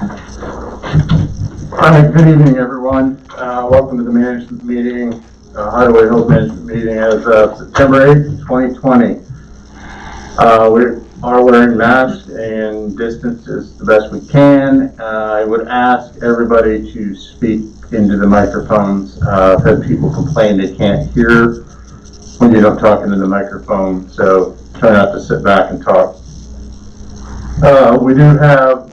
All right, good evening, everyone. Welcome to the management meeting, Highway Health Management meeting as of September 8th, 2020. We are wearing masks and distance as the best we can. I would ask everybody to speak into the microphones. I've had people complain they can't hear when you don't talk into the microphone, so try not to sit back and talk. We do have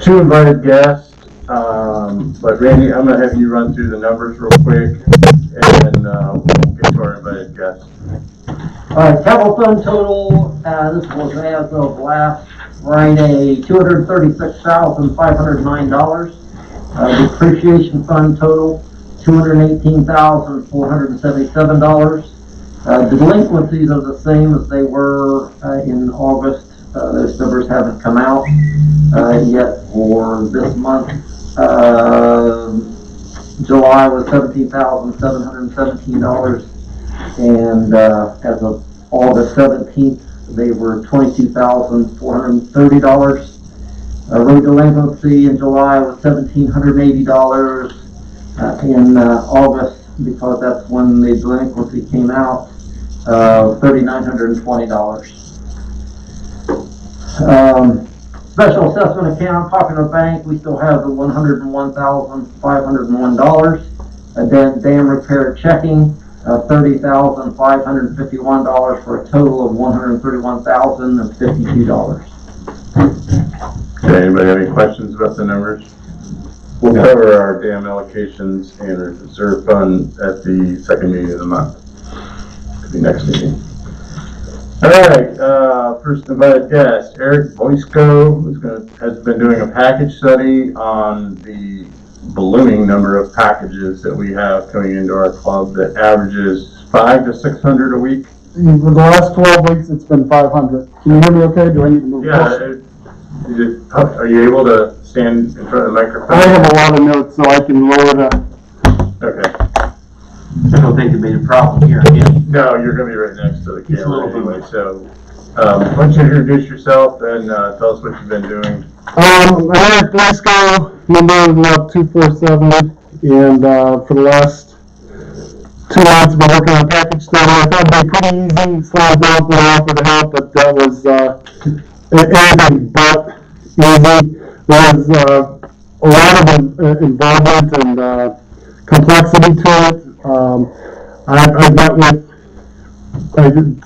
two invited guests, but Randy, I'm going to have you run through the numbers real quick, and then we'll get to our invited guests. All right, capital fund total, this was as of last Friday, $236,509. Depreciation fund total, $218,477. Delinquencies are the same as they were in August. Those numbers haven't come out yet for this month. July was $17,717, and as of August 17th, they were $22,430. Road delinquency in July was $1,780. In August, because that's when the delinquency came out, $3,920. Special assessment account, Popular Bank, we still have the $101,501. Dam repair checking, $30,551 for a total of $131,052. Okay, anybody have any questions about the numbers? We'll cover our dam allocations and reserve fund at the second meeting of the month. Could be next meeting. All right, first invited guest, Eric Boysko, has been doing a package study on the ballooning number of packages that we have coming into our club that averages 500 to 600 a week. For the last 12 weeks, it's been 500. Can you hear me okay? Do I need to move closer? Are you able to stand in front of the microphone? I have a lot of notes, so I can lower that. Okay. I don't think it'd be a problem here again. No, you're going to be right next to the camera anyway, so why don't you introduce yourself and tell us what you've been doing. I'm Eric Boysko, number 247, and for the last 2 months, I've been working on a package study. I thought it'd be pretty easy, slides out when I offered to help, but that was anything but easy. There was a lot of involvement and complexity to it. I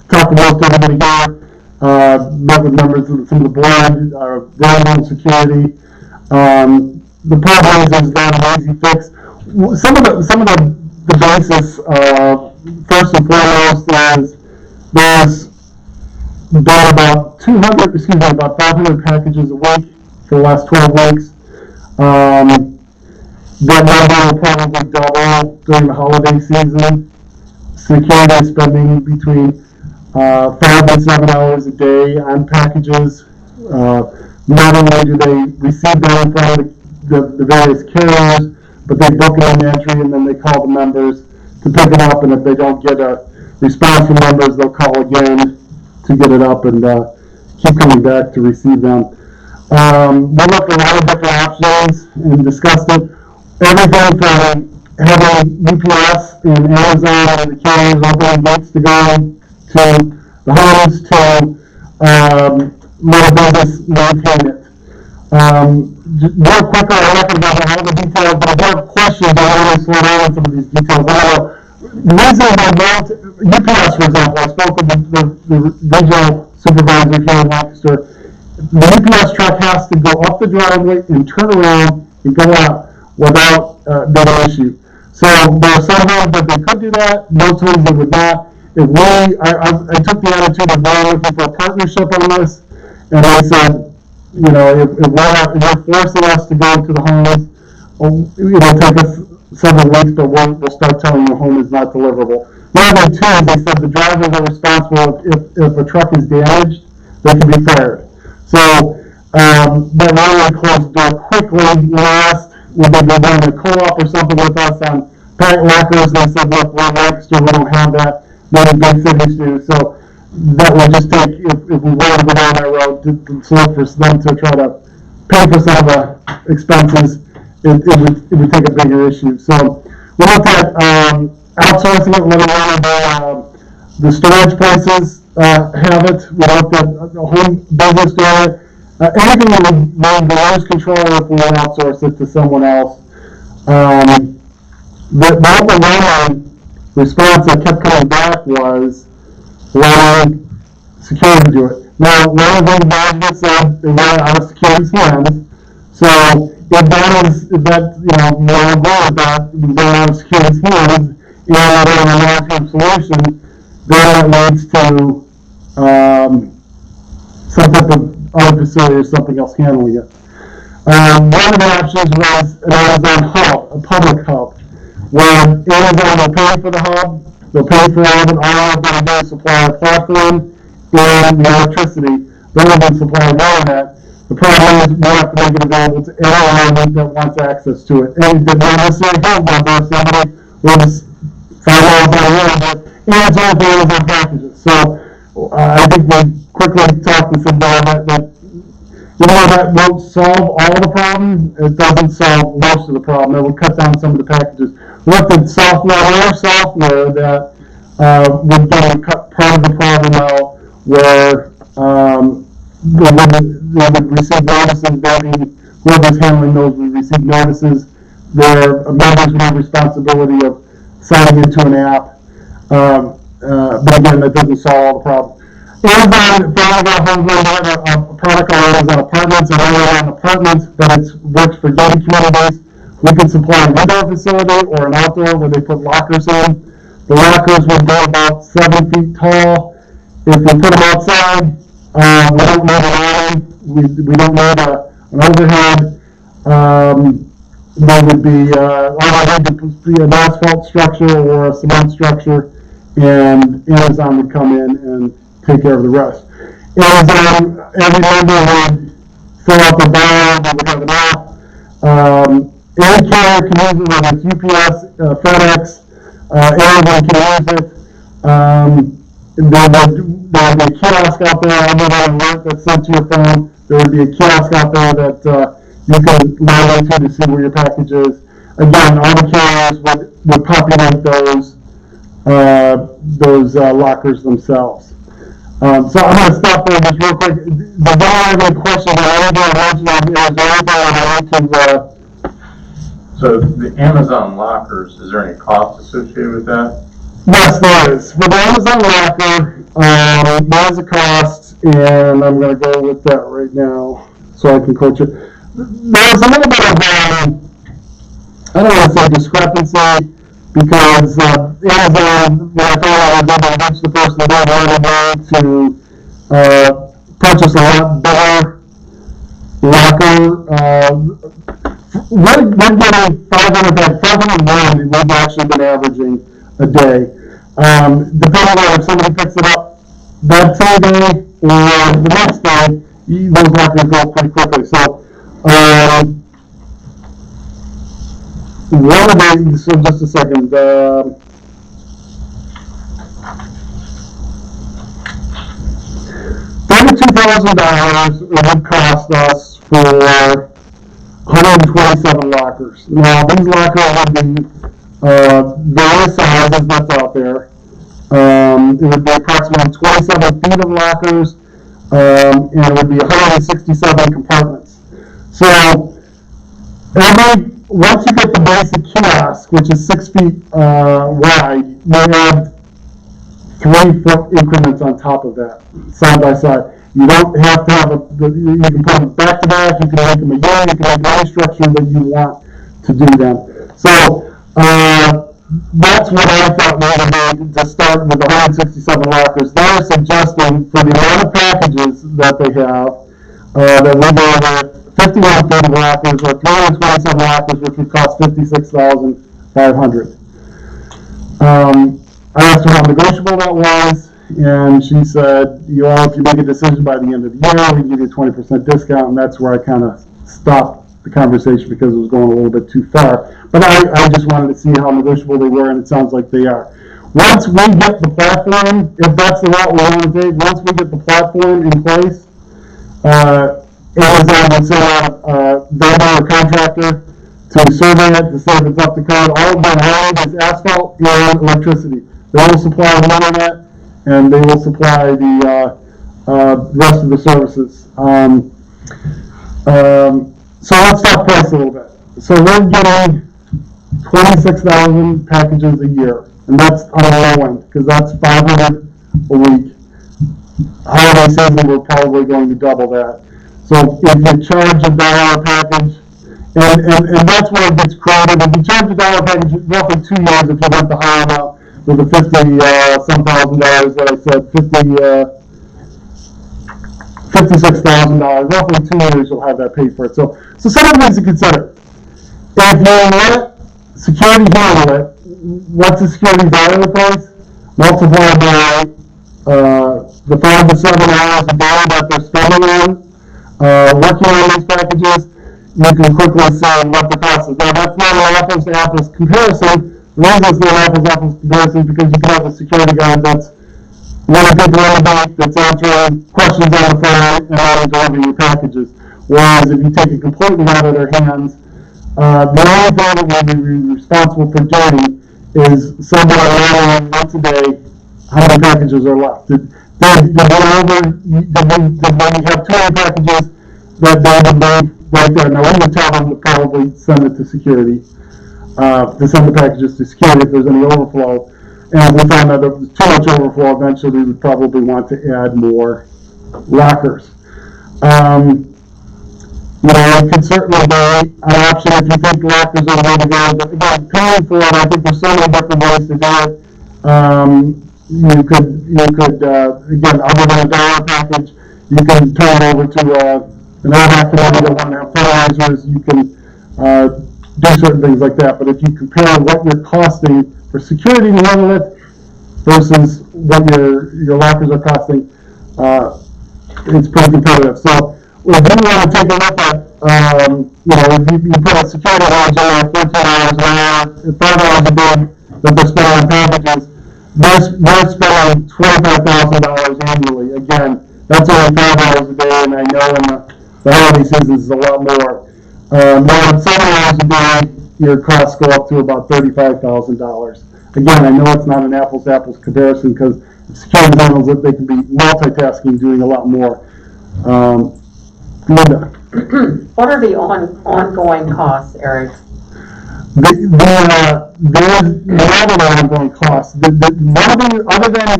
talked to most everybody here, met with members of some of the board, Brown Security. The problem is not an easy fix. Some of the basis, first and foremost, is there's been about 500 packages a week for the last 12 weeks. That number will probably double during the holiday season. Security is spending between 5 and 7 hours a day on packages. Not only do they receive them from the various carriers, but they book an entry and then they call the members to pick it up. And if they don't get a response from members, they'll call again to get it up and keep coming back to receive them. We looked at a lot of different options and discussed it. Everything from having UPS and Amazon and the carriers opening gates to go to the homes to let a business maintain it. Real quickly, I'm not going to go into all the details, but I have questions. I want to slow down on some of these details. The reason UPS, for example, I spoke with the regional supervisor here in Lancaster. The UPS truck has to go up the driveway and turn around and go out without that issue. So there are some homes that they could do that, most homes they would not. I took the attitude of we're looking for a partnership on this, and I said, if you're forcing us to go to the homes, it'll take us several weeks, but we'll start telling you the home is not deliverable. The other thing too is they said the drivers are responsible if a truck is damaged, they can be fired. So that really closed the door quickly. Would they go down to co-op or something with us on pack lockers? They said, look, we're Lancaster, we don't have that. Many big cities do. So that would just take, if we wanted to go down that road, to look for them to try to pay for some of the expenses, it would take a bigger issue. So we looked at outsourcing it, whether the storage places have it. We looked at the home business doing it. Anything that would lose control if we outsource it to someone else. The overwhelming response that kept coming back was allowing security to do it. Now, one of the management said they want it out of security's hands. So if that you want to go with that, going out of security's hands, and on a long-term solution, then it leads to some type of other facility or something else handling it. One of the options was an Amazon hub, a public hub, where Amazon will pay for the hub, they'll pay for all of it, they'll supply a platform and the electricity, they'll even supply the internet. The problem is we have to make it available to anyone that wants access to it. And the necessary phone number, somebody will just find out about it, but it's all the Amazon packages. So I think we quickly talked and said that that won't solve all the problem. It doesn't solve most of the problem. It would cut down some of the packages. We looked at software that would cut part of the problem out, where they would receive notices, whoever's handling those would receive notices. Their members would have responsibility of signing into an app. But again, that doesn't solve all the problem. Amazon finally got home a product called Amazon Apartments, and Amazon Apartments, but it works for gated communities. We can supply an indoor facility or an outdoor where they put lockers in. The lockers will go about 7 feet tall. If we put them outside, we don't need an awning. We don't need an overhead. They would be overhead to be an asphalt structure or a cement structure, and Amazon would come in and take care of the rest. Amazon, every member would fill out the bio, they would have an app. Any carrier can use it, whether it's UPS, FedEx, anyone can use it. There would be a kiosk out there, other than an alert that's sent to your phone. There would be a kiosk out there that you can log into to see where your package is. Again, all the carriers would populate those lockers themselves. So I'm going to stop there just real quick. The one other question that I mentioned is there anything I need to... So the Amazon lockers, is there any cost associated with that? Yes, there is. For the Amazon locker, there is a cost, and I'm going to go with that right now so I can quote you. There's a little bit of, I don't want to say discrepancy, because Amazon, when I thought I was able to reach the person that wanted to purchase a lot better locker, we're getting 501 we've actually been averaging a day. Depending on if somebody picks it up that same day or the next day, those lockers go pretty quickly. So, one of the, so just a second, $32,000 it would cost us for 127 lockers. Now, these lockers would be various sizes that's out there. It would be approximately 27 feet of lockers, and it would be 167 compartments. So, once you get the basic kiosk, which is 6 feet wide, you add 3-foot increments on top of that, side by side. You don't have to have you can put them back to back, you can make them again, you can make any structure that you want to do them. So, that's what I thought we would do to start with 167 lockers. They're suggesting for the amount of packages that they have, that we go over 51 feet of lockers or 327 lockers, which would cost $56,500. I asked her how negotiable that was, and she said, if you make a decision by the end of the year, we can give you a 20% discount, and that's where I kind of stopped the conversation because it was going a little bit too far. But I just wanted to see how negotiable they were, and it sounds like they are. Once we get the platform, if that's the route we want to take, once we get the platform in place, Amazon would send out vendor or contractor to survey it, to see if it's up to code. All they have is asphalt and electricity. They will supply the internet, and they will supply the rest of the services. So let's talk price a little bit. So we're getting 26,000 packages a year, and that's on the low end, because that's 500 a week. Holiday season, we're probably going to double that. So if you charge $1 a package, and that's where it gets crowded. If you charge $1 a package, roughly 2 years, if you went the high amount with the some $1,000 that I said, $56,000, roughly 2 years you'll have that paid for it. So some of the things to consider. If you let security handle it, what's the security value price? Multiply by the 5 to 7 hours a day that they're spending on working on these packages, you can quickly say what the cost is. Now, that's not an apples-to-apples comparison. The reason it's not an apples-to-apples comparison is because you can have a security guard that's running people on the bank, that's answering questions on the phone, and not delivering your packages. Whereas if you take it completely out of their hands, the only thing that we'll be responsible for doing is somebody running once a day how many packages are left. Did we have 200 packages that they would leave right there? Now, we would tell them to probably send it to security, to send the packages to security if there's any overflow. And if we found that there was too much overflow, eventually we would probably want to add more lockers. It could certainly be an option if you think lockers are the way to go. But again, paying for it, I think there's so many different ways to do it. You could again, other than $1 package, you can turn it over to an HAH committee that want to have fundraisers. You can do certain things like that. But if you compare what you're costing for security to handle it versus what your lockers are costing, it's pretty competitive. So if you want to take a look at, if you put a security guard on $14 an hour, $5 a day that they're spending on packages, they're spending $25,000 annually. Again, that's only $5 a day, and I know in the holiday season is a lot more. Now, at $7 a day, your costs go up to about $35,000. Again, I know it's not an apples-to-apples comparison because if security handles it, they can be multitasking, doing a lot more. Linda. What are the ongoing costs, Eric? There's not an ongoing cost. Other than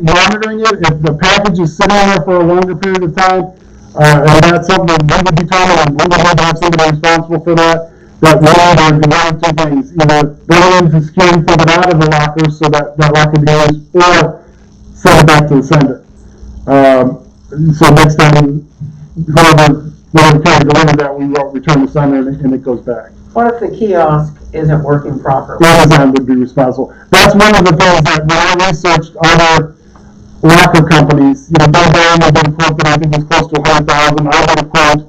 monitoring it, if the package is sitting there for a longer period of time, and that's something that we would determine, and we would have to have somebody responsible for that would be one of two things. Either bring in the security, pull it out of the locker so that locker can be used, or send it back to the sender. So next time, whoever can deliver that, we will return the sender and it goes back. What if the kiosk isn't working properly? Amazon would be responsible. That's one of the things that when I researched other locker companies, Bill Bang did a quote that I think was close to 100,000. I had a quote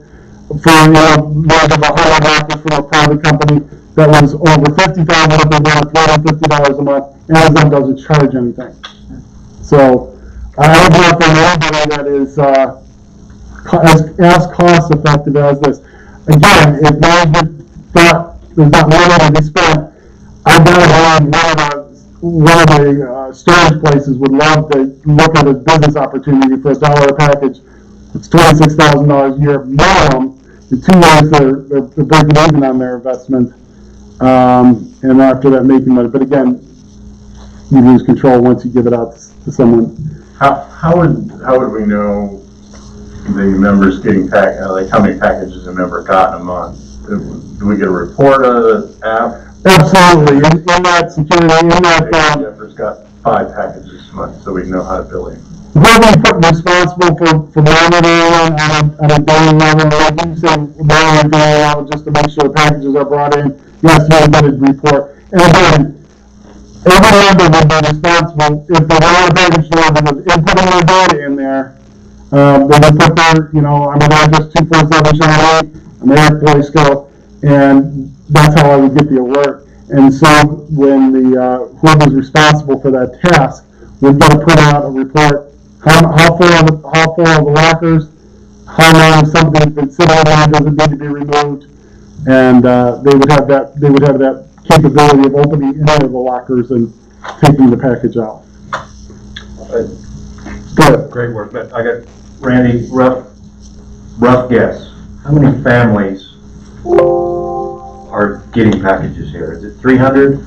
for more than 100 lockers from a private company that was over 50,000 if they wanted $250 a month. Amazon doesn't charge anything. So I would not for anybody that is as cost effective as this. Again, if management thought there's not money to be spent, I bet one of the storage places would love to look at a business opportunity for $1 a package. It's $26,000 a year minimum. In 2 years, they're breaking even on their investment, and after that, making money. But again, you lose control once you give it out to someone. How would we know the members getting like how many packages a member got in a month? Do we get a report out of the app? Absolutely. In that security, Jeffers got 5 packages a month, so we know how to bill him. we'll be responsible for monitoring on a daily level. Like you said, monitoring on a daily level just to make sure packages are brought in. Yes, you'll get a report. And again, every member will be responsible if they want a package delivered with inputting their data in there. They will put their, I'm an address 247 Sean 8, I'm Eric Boy Scout, and that's how I would get the alert. And so when whoever's responsible for that task would get to put out a report, how full are the lockers, how long something's been sitting around, doesn't need to be removed, and they would have that capability of opening any of the lockers and taking the package out. Good. Great work, but I got, Randy, rough guess. How many families are getting packages here? Is it 300?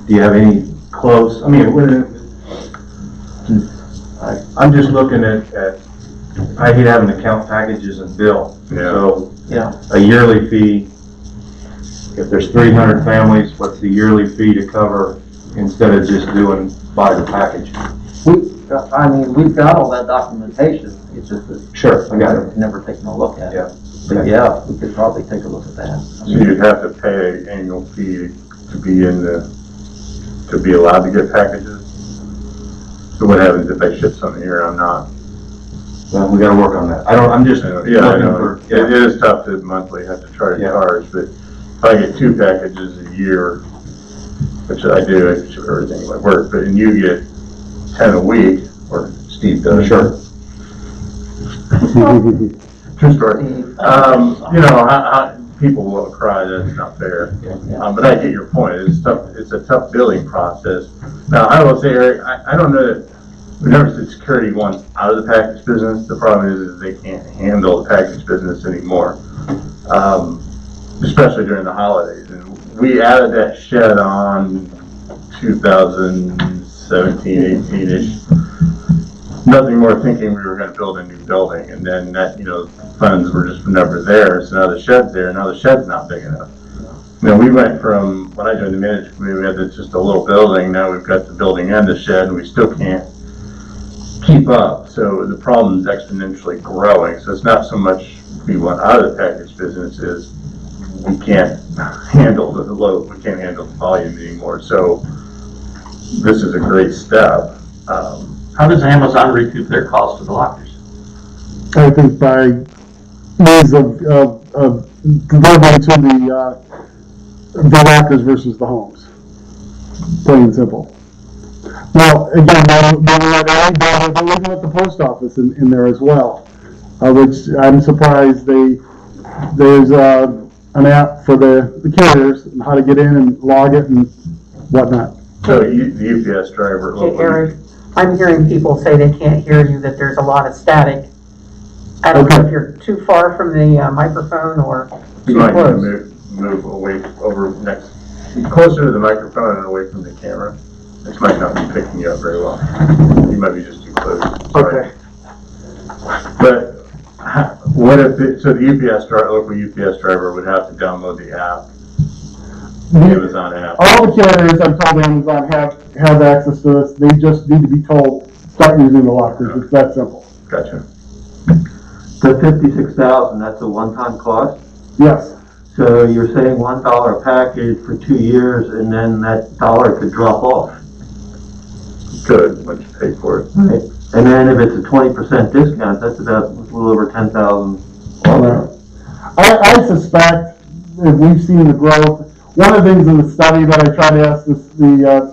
Do you have any close? I mean, I'm just looking at I hate having to count packages and bill. Yeah. So Yeah. a yearly fee, if there's 300 families, what's the yearly fee to cover instead of just doing by the package? We've got all that documentation, it's just that. Sure, I got it. We've never taken a look at it. Yeah. But yeah, we could probably take a look at that. So you'd have to pay an annual fee to be to be allowed to get packages? So what happens if I ship something here and I'm not? Well, we gotta work on that. I'm just Yeah, I looking know. for, It is tough to monthly have to try to Yeah. charge, but if I get 2 packages a year, which I do, I ship everything at my work, but and you get 10 a week, or Steve does. Sure. True story. You know, people will cry, that's not fair. But I get your point, it's a tough billing process. Now, I will say, Eric, I don't know that, we never said security wants out of the package business. The problem is they can't handle the package business anymore, especially during the holidays. And we added that shed on 2017, 18-ish. Nothing more thinking we were going to build a new building, and then that, funds were just never there. So now the shed's there, now the shed's not big enough. We went from, when I joined the management committee, we had just a little building, now we've got the building and the shed, and we still can't keep up. So the problem is exponentially growing. So it's not so much we want out of the package business, is we can't handle the load, we can't handle the volume anymore. So this is a great step. How does Amazon recoup their cost of the lockers? I think by means of delivering to the lockers versus the homes. Plain and simple. Now, again, they're looking at the post office in there as well, which I'm surprised there's an app for the carriers and how to get in and log it and whatnot. So the UPS driver. Okay, Eric, I'm hearing people say they can't hear you, that there's a lot of static. I don't know Okay. if you're too far from the microphone or You too might need to close. move away, closer to the microphone and away from the camera. This might not be picking you up very well. You might be just too close. Sorry. Okay. But what if, so the local UPS driver would have to download the app, the Amazon app? All the carriers, I've told Amazon, have access to this. They just need to be told, start using the lockers. It's that simple. Gotcha. The 56,000, that's a one-time cost? Yes. So you're saying $1 a package for 2 years, and then that dollar could drop off? Good, once you pay for it. Right. And then if it's a 20% discount, that's about a little over 10,000. I suspect, if we've seen the growth, one of the things in the study that I try to ask the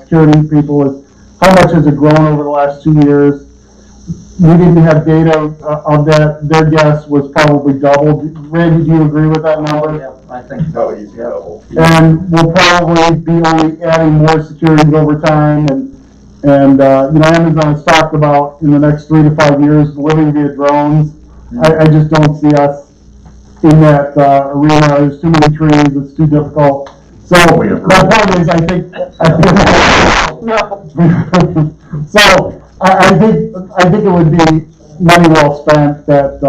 security people is, how much has it grown over the last 2 years? We didn't have data of that. Their guess was probably doubled. Randy, do you agree with that number? Yeah, I think so. Oh, easy double. And we'll probably be only adding more securities over time. And Amazon has talked about in the next 3 to 5 years living via drones. I just don't see us in that arena. There's too many trees. It's too difficult. So my point is, I think No. so I think it would be money well spent. That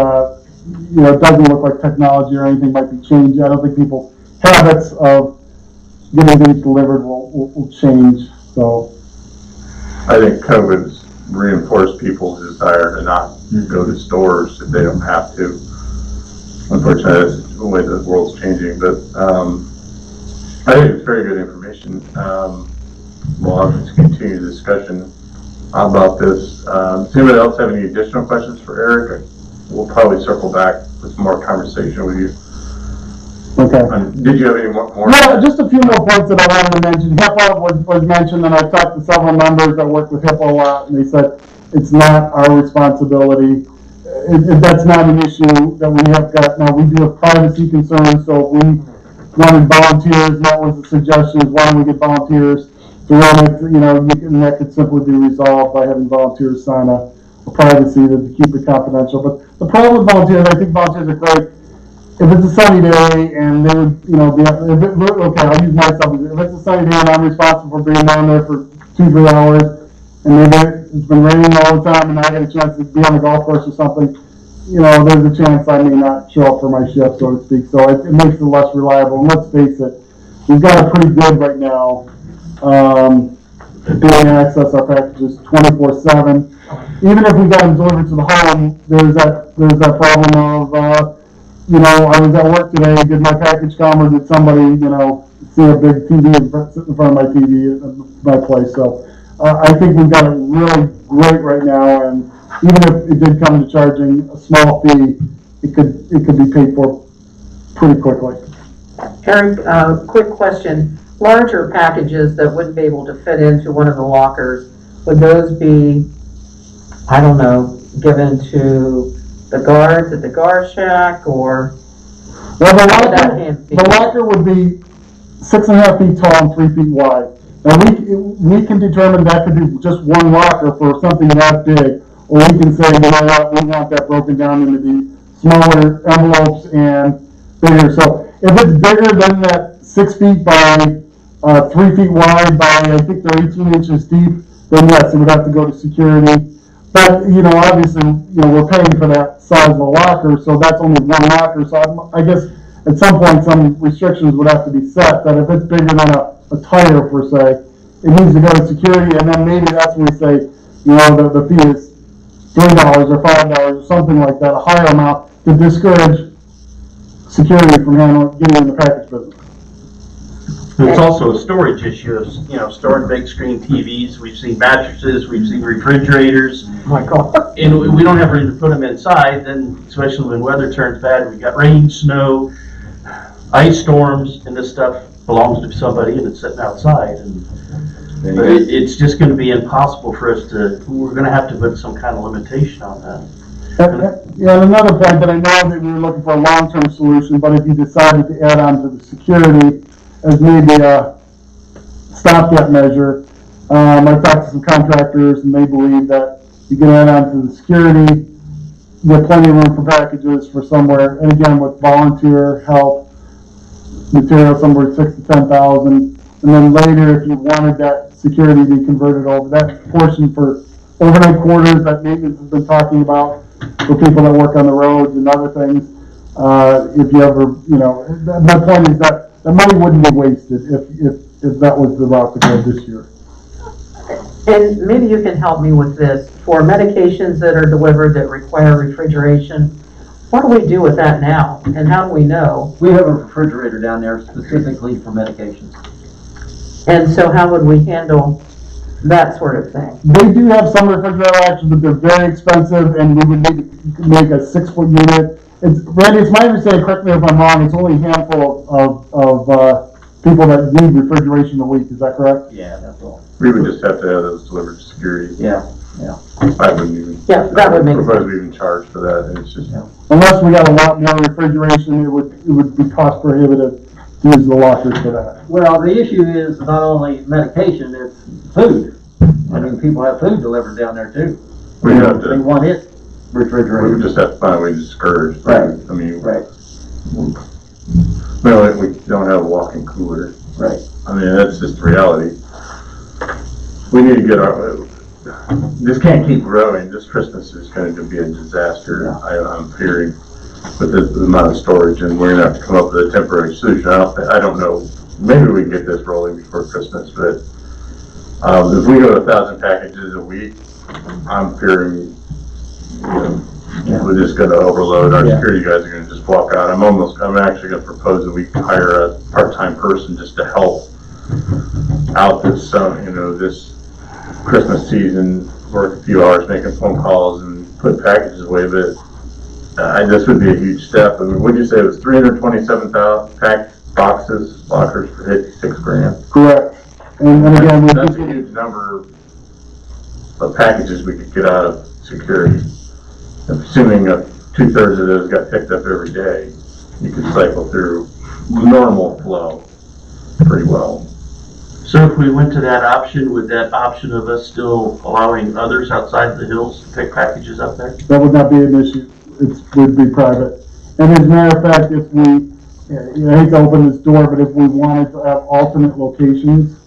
it doesn't look like technology or anything might be changed. I don't think people's habits of getting things delivered will change. So I think COVID's reinforced people's desire to not go to stores if they don't have to. Unfortunately, that's the way the world's changing, but I think it's very good information. We'll have to continue the discussion about this. Does anybody else have any additional questions for Eric? We'll probably circle back with more conversation with you. okay. Did you have any more? Yeah, just a few more points that I wanted to mention. HIPAA was mentioned, and I've talked to several members that work with HIPAA a lot, and they said it's not our responsibility. that's not an issue that we have got. Now, we do have privacy concerns, so if we wanted volunteers, and that was the suggestion, is why don't we get volunteers to run it, and that could simply be resolved by having volunteers sign a privacy to keep it confidential. But the problem with volunteers, I think volunteers are great. If it's a sunny day and they would, okay, I'll use myself. If it's a sunny day and I'm responsible for being down there for 2-3 hours, and maybe it's been raining all the time and I get a chance to be on the golf course or something, there's a chance I may not show up for my shift, so to speak. So it makes it less reliable. And let's face it, we've got it pretty good right now. Being access our packages 24/7. Even if we got them delivered to the home, there's that problem of, I was at work today, did my package come, or did somebody, see a big TV sit in front of my TV at my place? So I think we've got it really great right now, and even if it did come to charging a small fee, it could be paid for pretty quickly. Eric, quick question. Larger packages that wouldn't be able to fit into one of the lockers, would those be, I don't know, given to the guards at the guard shack, or? Well, the locker would be 6.5 feet tall and 3 feet wide. Now, we can determine that could be just one locker for something that big, or we can say, what, we want that broken down into the smaller envelopes and bigger. So if it's bigger than that 6 feet by 3 feet wide by, I think they're 18 inches deep, then yes, it would have to go to security. But, obviously, we're paying for that size of a locker, so that's only one locker. So I guess at some point, some restrictions would have to be set, that if it's bigger than a tire, per se, it needs to go to security, and then maybe that's when we say, the fee is $3 or $5 or something like that, a higher amount, to discourage security from getting in the package business. It's also a storage issue of, storing big screen TVs. We've seen mattresses, we've seen refrigerators. Oh my God. And we don't have room to put them inside, then especially when weather turns bad, we've got rain, snow, ice storms, and this stuff belongs to somebody and it's sitting outside. And it's just going to be impossible for us we're going to have to put some kind of limitation on that. And another point that I know that we were looking for a long-term solution, but if you decided to add on to the security as maybe a stopgap measure, I talked to some contractors and they believe that you can add on to the security, get plenty of room for packages for somewhere, and again with volunteer help, material somewhere 6,000 to 10,000, and then later if you wanted that security to be converted over, that portion for overnight quarters that maintenance has been talking about for people that work on the roads and other things. If you ever, my point is that the money wouldn't be wasted if that was the route to go this year. And maybe you can help me with this. For medications that are delivered that require refrigeration, what do we do with that now? And how do we know? We have a refrigerator down there specifically for medications. And so how would we handle that sort of thing? They do have some refrigerator options, but they're very expensive, and we would need to make a 6-foot unit. Randy, it's my understanding, correct me if I'm wrong, it's only a handful of people that need refrigeration a week, is that correct? Yeah, that's all. We would just have to have those delivered to security. Yeah. I wouldn't even. Yeah, that would make propose we even charge for that, and it's just. Yeah. Unless we got a lot more refrigeration, it would be cost prohibitive to use the lockers for that. Well, the issue is not only medication, it's food. I mean, people have food delivered down there too. We have to. They want it We refrigerated. would just have to find a way to discourage. Right. I mean. Right. No, we don't have a walk-in cooler. Right. I mean, that's just the reality. We need to get this can't keep growing. This Christmas is going to be a disaster, I'm fearing, with the amount of storage, and we're going to have to come up with a temporary solution. I don't know, maybe we can get this rolling before Christmas, but if we go to 1,000 packages a week, I'm fearing, we're just going to overload. Our security guys are going to just walk out. I'm actually going to propose that we hire a part-time person just to help out this, this Christmas season, work a few hours making phone calls and put packages away, but this would be a huge step. I mean, what'd you say, it was 327,000 boxes, lockers for $56,000? Correct. And again, That's a huge number of packages we could get out of security. assuming 2/3 of those got picked up every day, you could cycle through normal flow pretty well. So if we went to that option, would that option of us still allowing others outside of the hills to pick packages up there? That would not be an issue. It would be private. And as a matter of fact, if we, I hate to open this door, but if we wanted to have alternate locations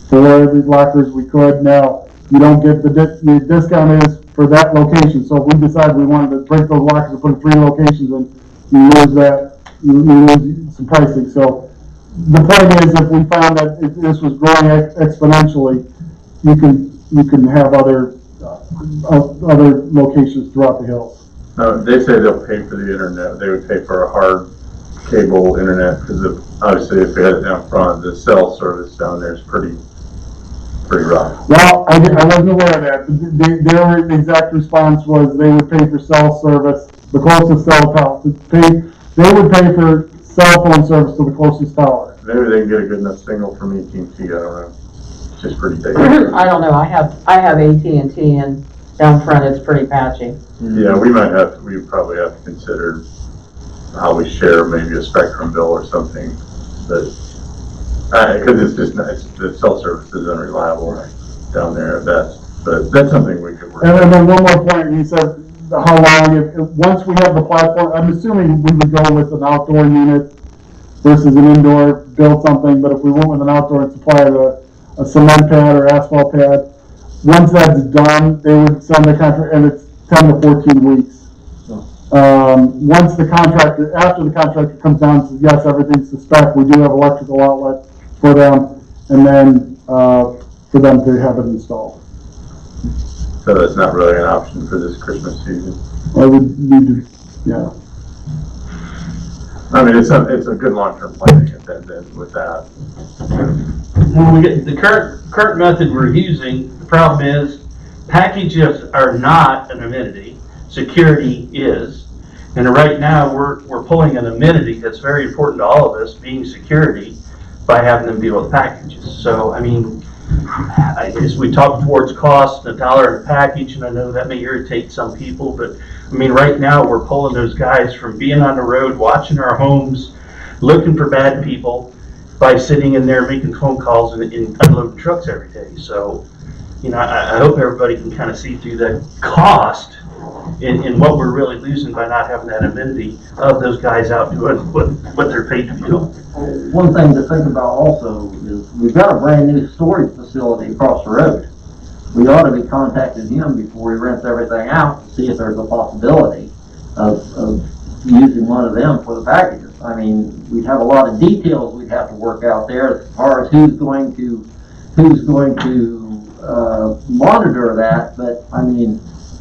for the lockers, we could. Now, you don't get the discount is for that location. So if we decide we wanted to break those lockers and put in 3 locations, and you lose that, you lose some pricing. So the point is, if we found that this was growing exponentially, you can have other locations throughout the hills. They say they'll pay for the internet. They would pay for a hard cable internet because obviously if we had it down front, the cell service down there is pretty rough. Well, I wasn't aware of that. Their exact response was they would pay for cell service, the closest cell tower. They would pay for cell phone service to the closest tower. Maybe they can get a good enough signal from AT&T, I don't know. It's just pretty big. I don't know, I have AT&T and down front it's pretty patchy. Yeah, we probably have to consider how we share maybe a Spectrum bill or something, but, because it's just, the cell service is unreliable down there at best, but that's something we could work And on. then one more point, he said, how long, once we have the platform, I'm assuming we would go with an outdoor unit versus an indoor, build something, but if we went with an outdoor and supply a cement pad or asphalt pad, once that's done, they would send the contract, and it's 10 to 14 weeks. Once after the contractor comes down and says, yes, everything's to spec, we do have electrical outlet for them, and then, for them to have it installed. So that's not really an option for this Christmas season. I would need to, yeah. I mean, it's a good long-term planning with that. When we get the current method we're using, the problem is packages are not an amenity, security is. And right now we're pulling an amenity that's very important to all of us, being security, by having them deal with packages. So, I mean, I guess we talk towards cost, $1 a package, and I know that may irritate some people, but I mean, right now we're pulling those guys from being on the road, watching our homes, looking for bad people by sitting in there making phone calls and unloading trucks every day. So, you know, I hope everybody can kind of see through that cost in what we're really losing by not having that amenity of those guys out doing what they're paid to do. One thing to think about also is we've got a brand new storage facility across the road. We ought to be contacting him before he rents everything out to see if there's a possibility of using one of them for the packages. I mean, we'd have a lot of details we'd have to work out there as far as who's going to monitor that, but I mean,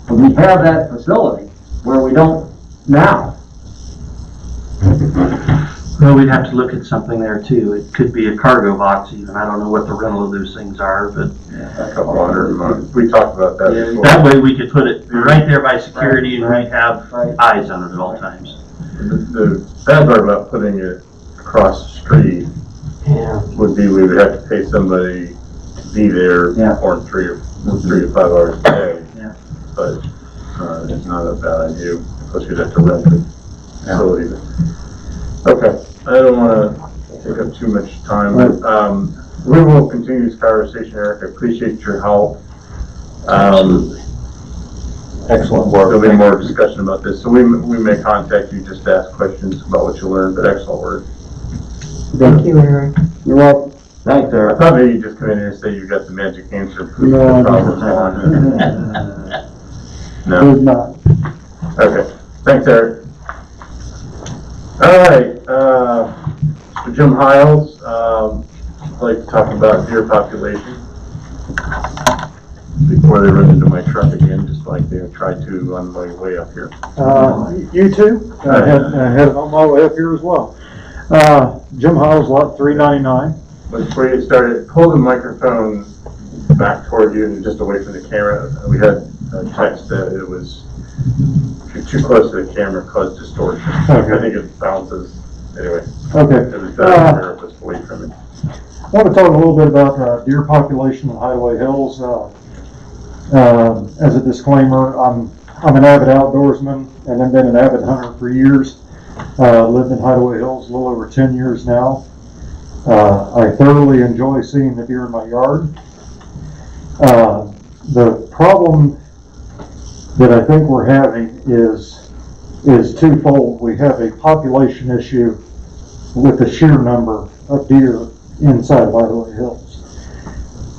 we have that facility where we don't now. Well, we'd have to look at something there too. It could be a cargo box even. I don't know what the rental of those things are, but A couple $100 a month. We talked about that before. that way we could put it right there by security and we'd have eyes on it at all times. The bad part about putting it across the street would be we would have to pay somebody to be there for 3 to 5 hours a day. Yeah. But it's not a bad idea. Plus you'd have to rent the facility. Okay, I don't want to take up too much time, but we will continue this conversation, Eric. I appreciate your help. Excellent work. There'll be more discussion about this, so we may contact you just to ask questions about what you learned, but excellent work. Thank you, Eric. You're welcome. Thanks, I Eric. thought maybe you just come in here and say you got the magic answer for No. the problem. No? There's not. Okay, thanks, Eric. All right, Mr. Jim Hiles, I'd like to talk about deer population. Before they run into my truck again, just like they tried to on my way up here. You too. I had it on my way up here as well. Jim Hiles, lot 399. But before you started, pull the microphone back toward you and just away from the camera. We had a text that it was too close to the camera caused distortion. Okay. I think it bounces. Anyway, Okay. it was better if it was away from it. I want to talk a little bit about deer population in Hideaway Hills. As a disclaimer, I'm I'm an avid outdoorsman and I've been an avid hunter for years. Lived in Hideaway Hills a little over 10 years now. I thoroughly enjoy seeing the deer in my yard. The problem that I think we're having is twofold. We have a population issue with the sheer number of deer inside of Hideaway Hills.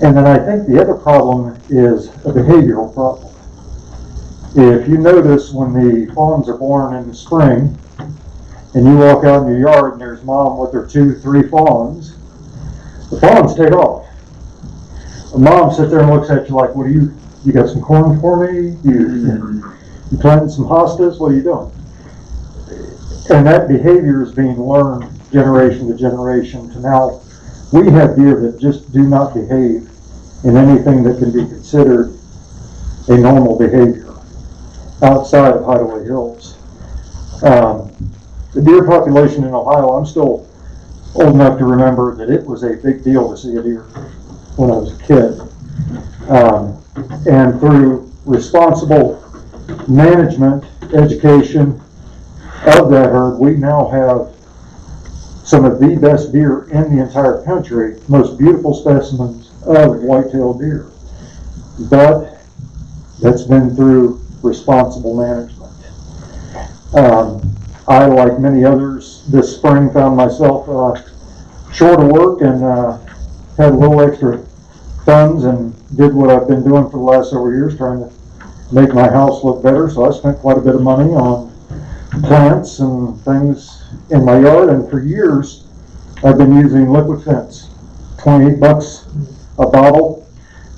And then I think the other problem is a behavioral problem. If you notice when the fawns are born in the spring, and you walk out in your yard and there's mom with her 2-3 fawns, the fawns take off. The mom sits there and looks at you like, what do you got some corn for me? You planting some hostas? What are you doing? And that behavior is being learned generation to generation to now we have deer that just do not behave in anything that can be considered a normal behavior outside of Hideaway Hills. The deer population in Ohio, I'm still old enough to remember that it was a big deal to see a deer when I was a kid. And through responsible management, education of that herd, we now have some of the best deer in the entire country, most beautiful specimens of white-tailed deer. But that's been through responsible management. I, like many others, this spring found myself short of work and had a little extra funds and did what I've been doing for the last several years, trying to make my house look better. So I spent quite a bit of money on plants and things in my yard, and for years I've been using liquid fence, $28 a bottle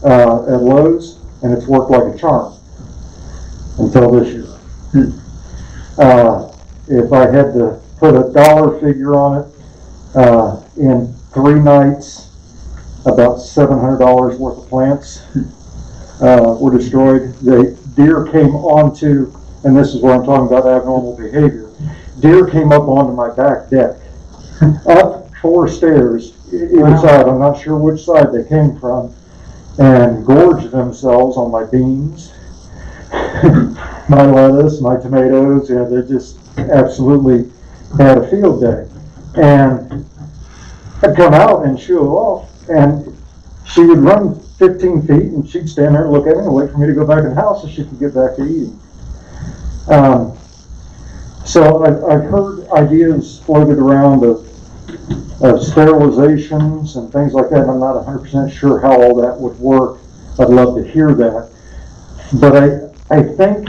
at Lowe's, and it's worked like a charm until this year. If I had to put a dollar figure on it, in 3 nights, about $700 worth of plants were destroyed. The deer came onto, and this is where I'm talking about abnormal behavior, deer came up onto my back deck, up 4 stairs either side, I'm not sure which side they came from, and gorged themselves on my beans, my lettuce, my tomatoes. Yeah, they just absolutely had a field day. And I'd come out and shoo her off, and she would run 15 feet and she'd stand there and look at me and wait for me to go back in the house so she could get back to eating. So I've heard ideas floated around of sterilizations and things like that, and I'm not 100% sure how all that would work. I'd love to hear that. But I think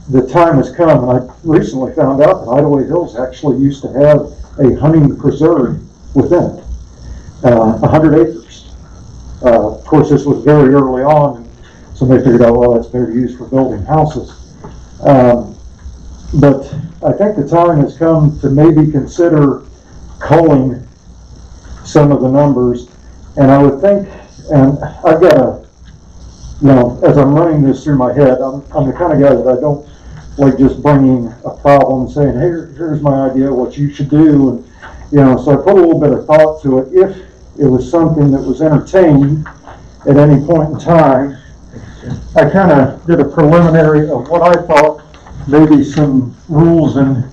the time has come, and I recently found out that Hideaway Hills actually used to have a hunting preserve within it, 100 acres. Of course, this was very early on, and somebody figured out, well, that's better used for building houses. But I think the time has come to maybe consider culling some of the numbers, and I would think, and I've got a, as I'm running this through my head, I'm the kind of guy that I don't like just bringing a problem saying, hey, here's my idea what you should do, and so I put a little bit of thought to it. If it was something that was entertained at any point in time, I kind of did a preliminary of what I thought maybe some rules and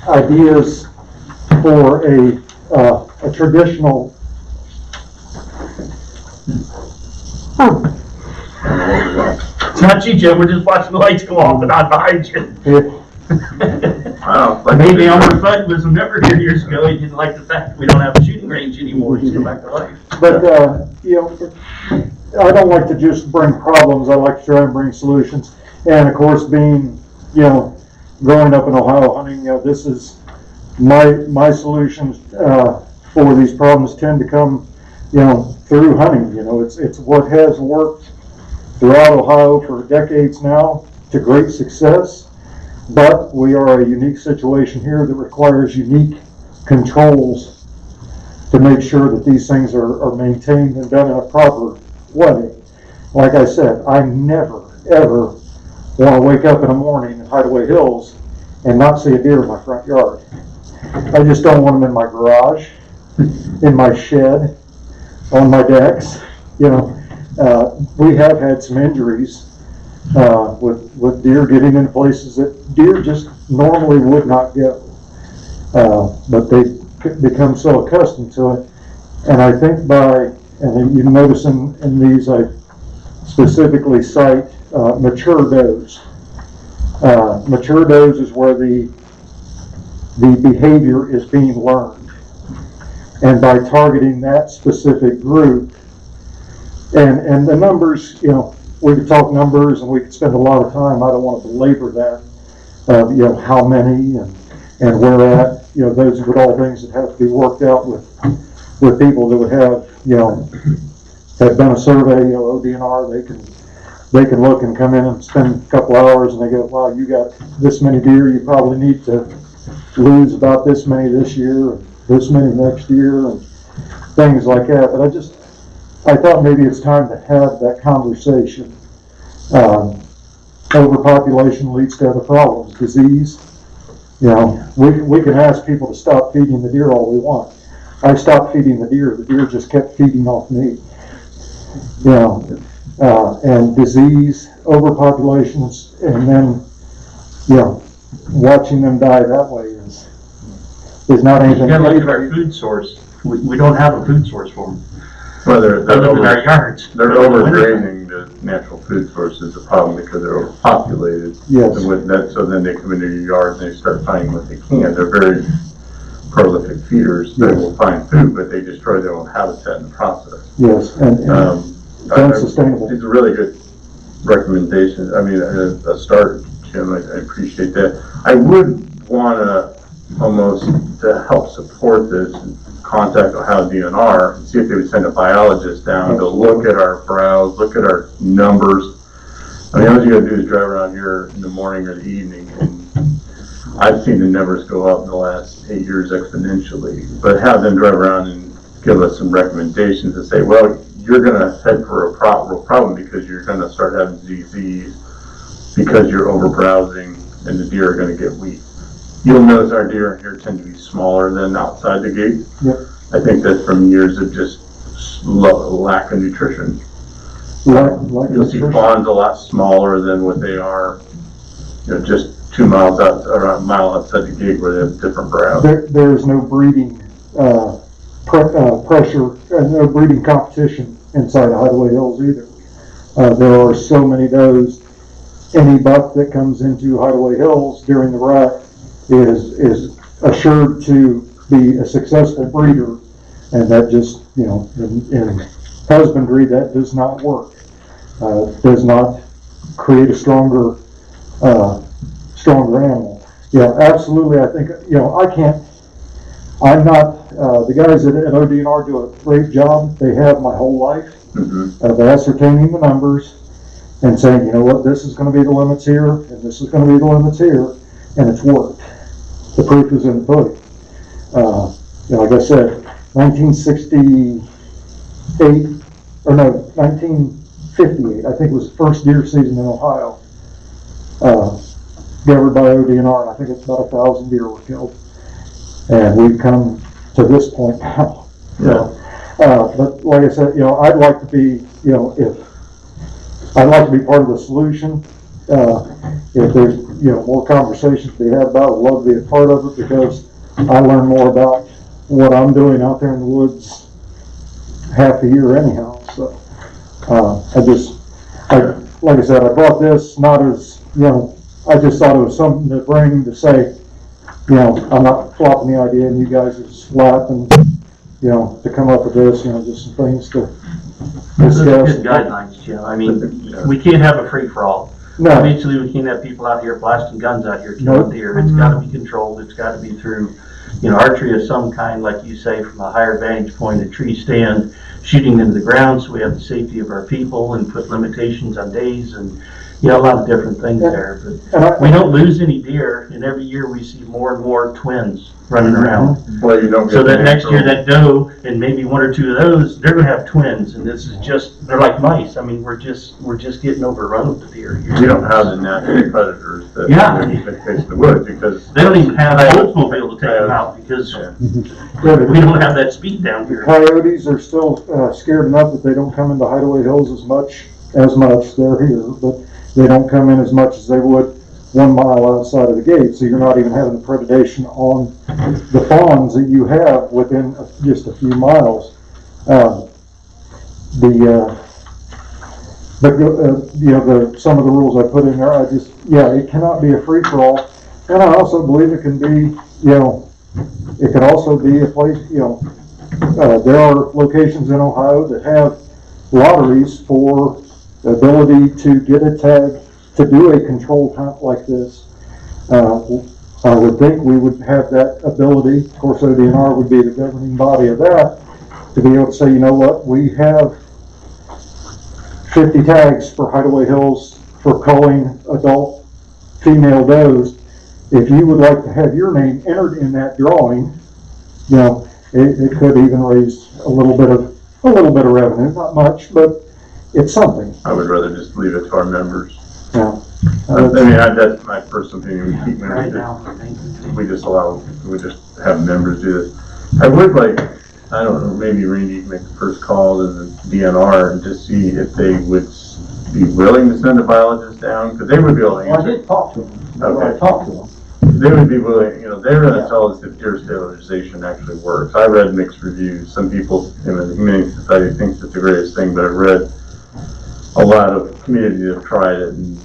ideas for a traditional. It's not you, Jim, we're just watching the lights go off and not behind you. Wow. Maybe Elmer Fudd was a member here years ago, he didn't like the fact that we don't have a shooting range anymore, he's come back to life. But, I don't like to just bring problems, I like to try and bring solutions. And of course, being, growing up in Ohio hunting, this is my solutions for these problems tend to come, through hunting. It's what has worked throughout Ohio for decades now to great success. But we are a unique situation here that requires unique controls to make sure that these things are maintained and done in a proper way. Like I said, I never, ever want to wake up in the morning in Hideaway Hills and not see a deer in my front yard. I just don't want them in my garage, in my shed, on my decks. We have had some injuries with deer getting in places that deer just normally would not go. But they become so accustomed to it. And I think and you notice in these, I specifically cite mature does. Mature does is where the behavior is being learned. And by targeting that specific group, and the numbers, we could talk numbers and we could spend a lot of time. I don't want to belabor that, how many and where at, those are all things that have to be worked out with people that would have done a survey, ODNR, they can look and come in and spend a couple hours and they go, wow, you got this many deer, you probably need to lose about this many this year, and this many next year, and things like that. But I thought maybe it's time to have that conversation. Overpopulation leads to other problems, disease. We can ask people to stop feeding the deer all we want. I stopped feeding the deer just kept feeding off me. And disease, overpopulations, and then, watching them die that way is not You anything. gotta look at our food source. We don't have a food source for them. Well, Other than our yards. they're overgrazing the natural food source is a problem because they're overpopulated. Yes. And with that, so then they come into your yards and they start finding what they can. They're very prolific feeders that will find food, but they destroy their own habitat in the process. Yes, and it's unsustainable. It's a really good recommendation. I mean, a start, Jim. I appreciate that. I would want to almost to help support this contact Ohio DNR and see if they would send a biologist down to look at our browse, look at our numbers. I mean, all you gotta do is drive around here in the morning or the evening, and I've seen the numbers go up in the last 8 years exponentially. But have them drive around and give us some recommendations and say, well, you're gonna head for a real problem because you're gonna start having disease because you're over browsing and the deer are gonna get weak. You'll notice our deer here tend to be smaller than outside the gate. Yep. I think that's from years of just lack of nutrition. Like You'll see fawns a lot smaller than what they are, just 2 miles out, or a mile outside the gate where they have different browse. There is no breeding pressure and no breeding competition inside of Hideaway Hills either. There are so many does. Any buck that comes into Hideaway Hills during the rut is assured to be a successful breeder, and that just, in husbandry, that does not work. Does not create a stronger animal. Yeah, absolutely. I think, I'm not, the guys at ODNR do a great job. They have my whole life of ascertaining the numbers and saying, you know what, this is going to be the limits here, and this is going to be the limits here, and it's worked. The proof is in the pudding. Like I said, 1958, or no, 1958, I think was the first deer season in Ohio, governed by ODNR, and I think it's about 1,000 deer were killed. And we've come to this point now. Yeah. But like I said, I'd like to be, I'd like to be part of the solution. If there's, more conversations to be had about it, I'd love to be a part of it because I learn more about what I'm doing out there in the woods half a year anyhow. So, like I said, I brought this not as, I just thought it was something to bring to say, I'm not flopping the idea and you guys are just laughing, to come up with this, just some things to Those are discuss. good guidelines, Jim. I mean, we can't have a free-for-all. No, Eventually, we can't have people out here blasting guns out here killing deer. It's gotta be controlled. It's gotta be through, archery of some kind, like you say, from a higher vantage point, a tree stand, shooting into the ground so we have the safety of our people and put limitations on days and, a lot of different things there. But we don't lose any deer, and every year we see more and more twins running around. Well, you don't get So that the next year, natural- that doe, and maybe one or two of those, they're gonna have twins, and this is just, they're like mice. I mean, we're just getting overrun with the deer here. You don't have the natural predators that Yeah. face the woods because They don't even have an Oldsmobile to take them out because we don't have that speed down here. coyotes are still scared enough that they don't come into Hideaway Hills as much. They're here, but they don't come in as much as they would 1 mile outside of the gate, so you're not even having the predation on the fawns that you have within just a few miles. Some of the rules I put in there, it cannot be a free-for-all. And I also believe it can be, it can also be a place, there are locations in Ohio that have lotteries for the ability to get a tag to do a controlled hunt like this. I would think we would have that ability. Of course, ODNR would be the governing body of that, to be able to say, you know what, we have 50 tags for Hideaway Hills for culling adult female does. If you would like to have your name entered in that drawing, it could even raise a little bit of revenue, not much, but it's something. I would rather just leave it to our members. Yeah. That's my personal opinion. We keep members, we just have members do this. I would like, I don't know, maybe Randy can make the first call to the DNR and just see if they would be willing to send a biologist down, because they would be able to Well, I answer. did talk to them. Okay. I talked to them. They would be willing, they're gonna tell us if deer sterilization actually works. I read mixed reviews. Some people in the Humane Society thinks it's the greatest thing, but I've read a lot of communities that have tried it and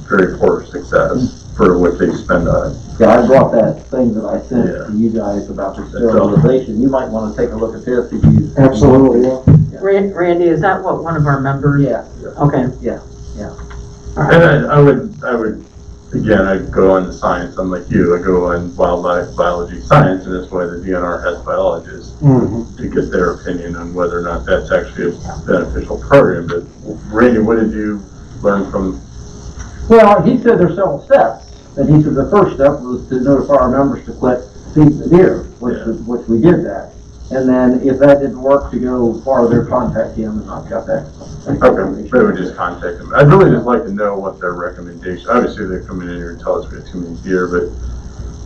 very poor success for what they spend on it. Yeah, I brought that thing that I sent Yeah. to you guys about the sterilization. You might want to take a look at this if you. Absolutely, yeah. Randy, is that what one of our members? Yeah. Okay. Yeah. All right. And I would, again, I'd go on the science, unlike you, I go on wildlife biology science, and that's why the DNR has biologists Mm-hmm. to get their opinion on whether or not that's actually a beneficial program. But Randy, what did you learn from? Well, he said there's several steps, and he said the first step was to notify our members to quit feeding the deer, which we did that. And then if that didn't work, to go farther, contact him, and I've got that. Okay, they would just contact them. I'd really just like to know what their recommendation, obviously they're coming in here and tell us we have too many deer, but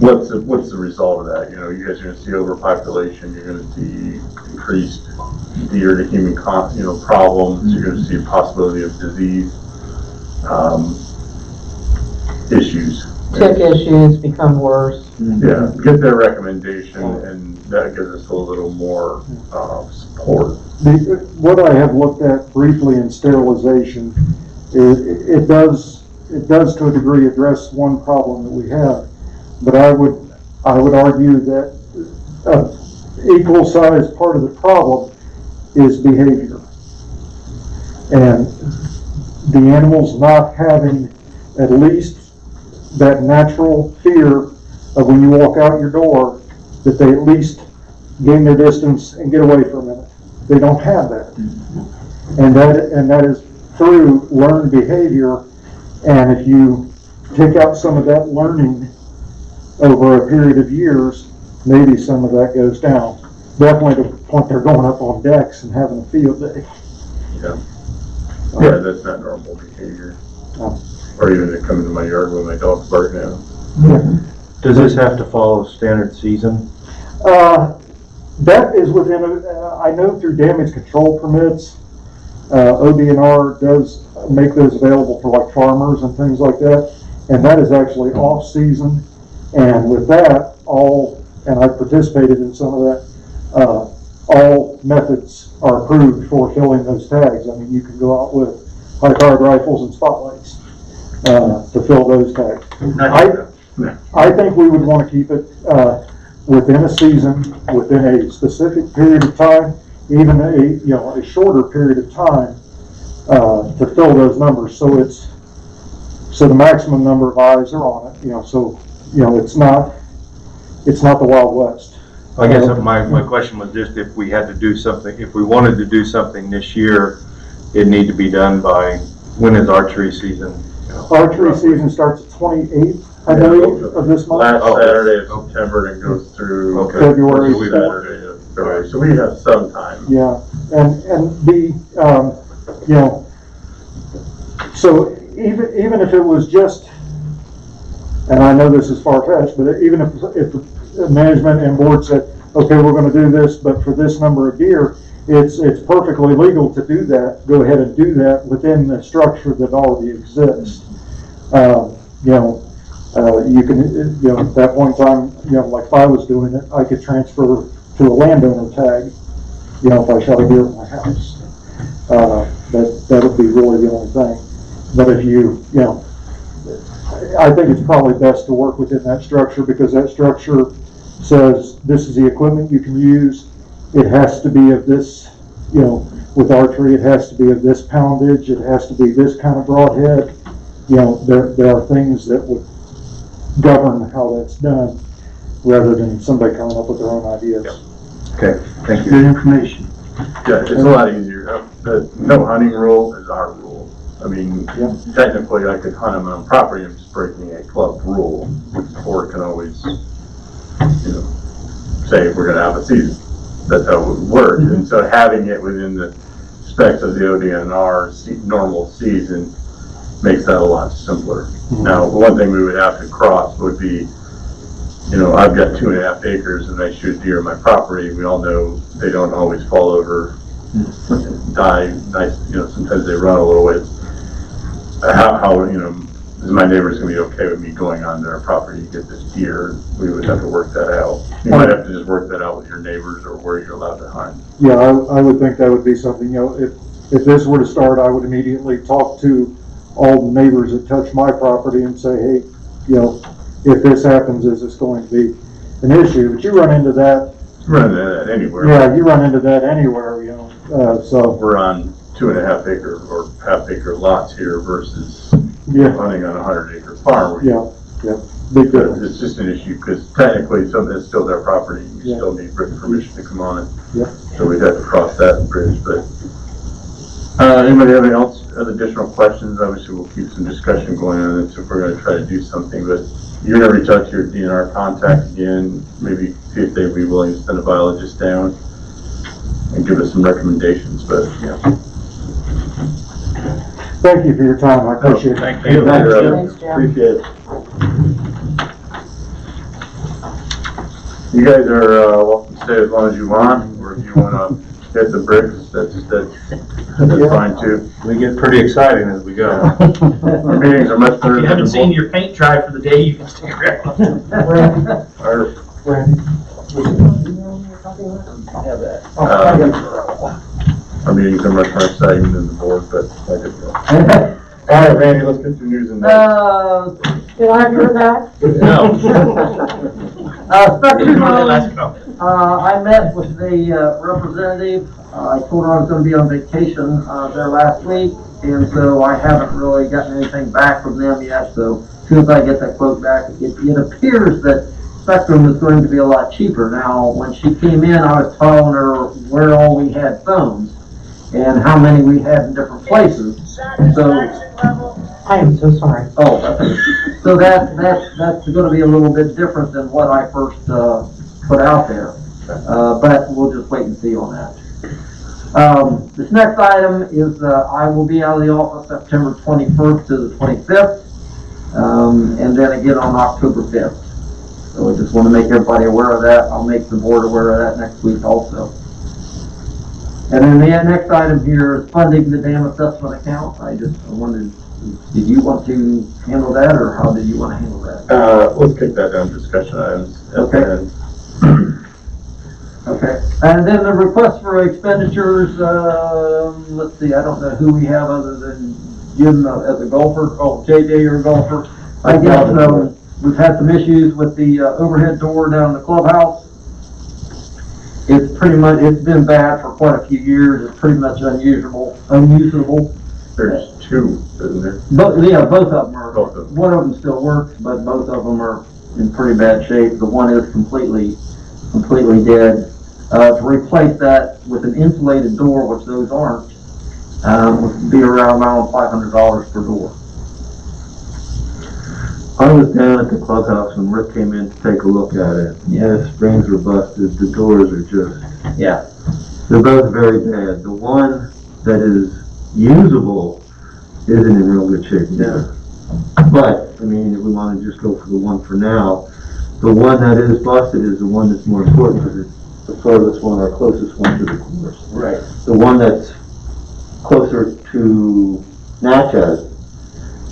what's the result of that? You guys are gonna see overpopulation, you're gonna see increased deer to human problems, you're gonna see a possibility of disease, issues. Tick issues become worse. Yeah, get their recommendation, and that gives us a little more, support. What I have looked at briefly in sterilization, it does to a degree address one problem that we have, but I would argue that equal sized part of the problem is behavior. And the animals not having at least that natural fear of when you walk out your door, that they at least gain their distance and get away for a minute. They don't have that. And that is through learned behavior. And if you take out some of that learning over a period of years, maybe some of that goes down. Definitely to the point they're going up on decks and having a field day. Yeah, that's not normal behavior. No. Or even to come into my yard when my dog's barking at them. Does this have to follow standard season? That is within, I know through damage control permits, ODNR does make those available for like farmers and things like that. And that is actually off season. And with that, and I participated in some of that, all methods are approved for filling those tags. I mean, you can go out with high-powered rifles and spotlights to fill those tags. I think we would want to keep it within a season, within a specific period of time, even a shorter period of time to fill those numbers. So the maximum number of eyes are on it. It's not the Wild West. I guess my question was just if we had to do something, if we wanted to do something this year, it'd need to be done by, when is archery season? Archery season starts the 28th, I believe, of this month. Last Saturday of September, and it goes through February. Saturday of February. So we have some time. Yeah, and so even if it was just, and I know this is far-fetched, but even if the management and board said, okay, we're gonna do this, but for this number of deer, it's perfectly legal to do that, go ahead and do that within the structure that already exists. You can, at that point in time, like if I was doing it, I could transfer to a landowner tag, if I shot a deer at my house. That would be really the only thing. But if I think it's probably best to work within that structure, because that structure says this is the equipment you can use. It has to be of this, with archery, it has to be of this poundage, it has to be this kind of broadhead. There are things that would govern how that's done, rather than somebody coming up with their own ideas. Okay, thank you. Good information. Yeah, it's a lot easier. The no hunting rule is our rule. I mean, technically I could hunt on my own property, I'm just breaking a club rule, which the board can always, say we're gonna have a season. That's how it would work. And so having it within the specs of the ODNR normal season makes that a lot simpler. Now, one thing we would have to cross would be, I've got 2.5 acres and I shoot deer on my property. We all know they don't always fall over, die, nice, sometimes they run a little ways. How is my neighbor's gonna be okay with me going on their property to get this deer? We would have to work that out. You might have to just work that out with your neighbors or where you're allowed to hunt. Yeah, I would think that would be something, if this were to start, I would immediately talk to all the neighbors that touch my property and say, hey, if this happens, is this going to be an issue? But you run into that. Run that anywhere. Yeah, you run into that anywhere, so. We're on 2.5 acre or half acre lots here versus hunting on a 100-acre farm. Yeah, big difference. It's just an issue because technically it's still their property. You still need written permission to come on it. Yeah. So we'd have to cross that bridge, but. Anybody have any other additional questions? Obviously, we'll keep some discussion going on it if we're going to try to do something, but you're going to reach out to your DNR contact again, maybe see if they'd be willing to send a biologist down and give us some recommendations, but Thank you for your time, I appreciate it. Thank you. Thanks, Jim. Appreciate it. You guys are welcome to stay as long as you want, or if you want to hit the bricks, that's fine too. We get pretty exciting as we go. Our meetings are much better If than you haven't the seen your paint dry for the day, you can stay around. Our, our meetings are much more exciting than the board, but I just know. All right, Randy, let's get through news and notes. You want to hear that? No. Special Last comment. I met with the representative. I told her I was going to be on vacation there last week, and so I haven't really gotten anything back from them yet. So as soon as I get that quote back, it appears that Spectrum is going to be a lot cheaper. Now, when she came in, I was telling her where all we had phones and how many we had in different places. So, I am so sorry. oh, so that's going to be a little bit different than what I first put out there. But we'll just wait and see on that. This next item is I will be out of the office September 21st to the 25th, and then again on October 5th. So I just want to make everybody aware of that. I'll make the board aware of that next week also. And then the next item here is funding the dam assessment account. I wondered, did you want to handle that, or how did you want to handle that? Let's kick that down to discussion items at the end. Okay, and then the request for expenditures, let's see, I don't know who we have other than Jim as a golfer, JJ, you're a golfer. I guess, we've had some issues with the overhead door down in the clubhouse. It's been bad for quite a few years. It's pretty much unusable. There's two, isn't there? Both of them are. Both of them. One of them still works, but both of them are in pretty bad shape. The one is completely dead. To replace that with an insulated door, which those aren't, would be around $500 per door. I was down at the clubhouse when Rick came in to take a look at it. Yeah, the springs are busted, the doors are just, they're both very bad. The one that is usable isn't in real good shape either. But, I mean, if we want to just go for the one for now, the one that is busted is the one that's more important because the furthest one or closest one to the course. Right. The one that's closer to Natchez,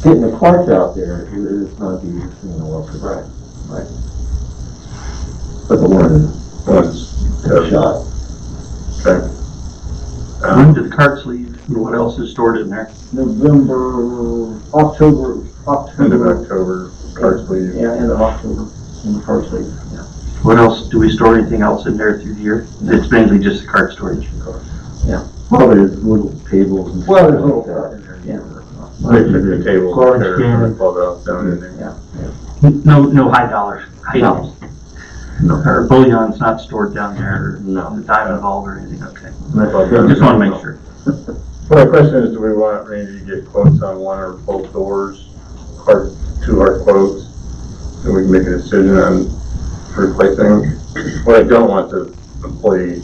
getting the carts out there is not the easiest thing in the world. Right. But the one is Once, a shot. okay. When do the carts leave? What else is stored in there? November, October. End of October, carts leave. Yeah, end of October, when the cars leave, yeah. What else, do we store anything else in there through the year? It's mainly just the cart storage. Well, there's little tables and stuff. Well, there's little like that. stuff in there, yeah. The table, Garbage chairs, can. clubhouse down in there. No high dollar items? Or bullion's not stored down there, No. the diamond vault or anything, okay. Well, Just wanna make sure. Well, the question is, do we want Randy to get quotes on one or both doors, two hard quotes, and we can make a decision on replacing? What I don't want the employee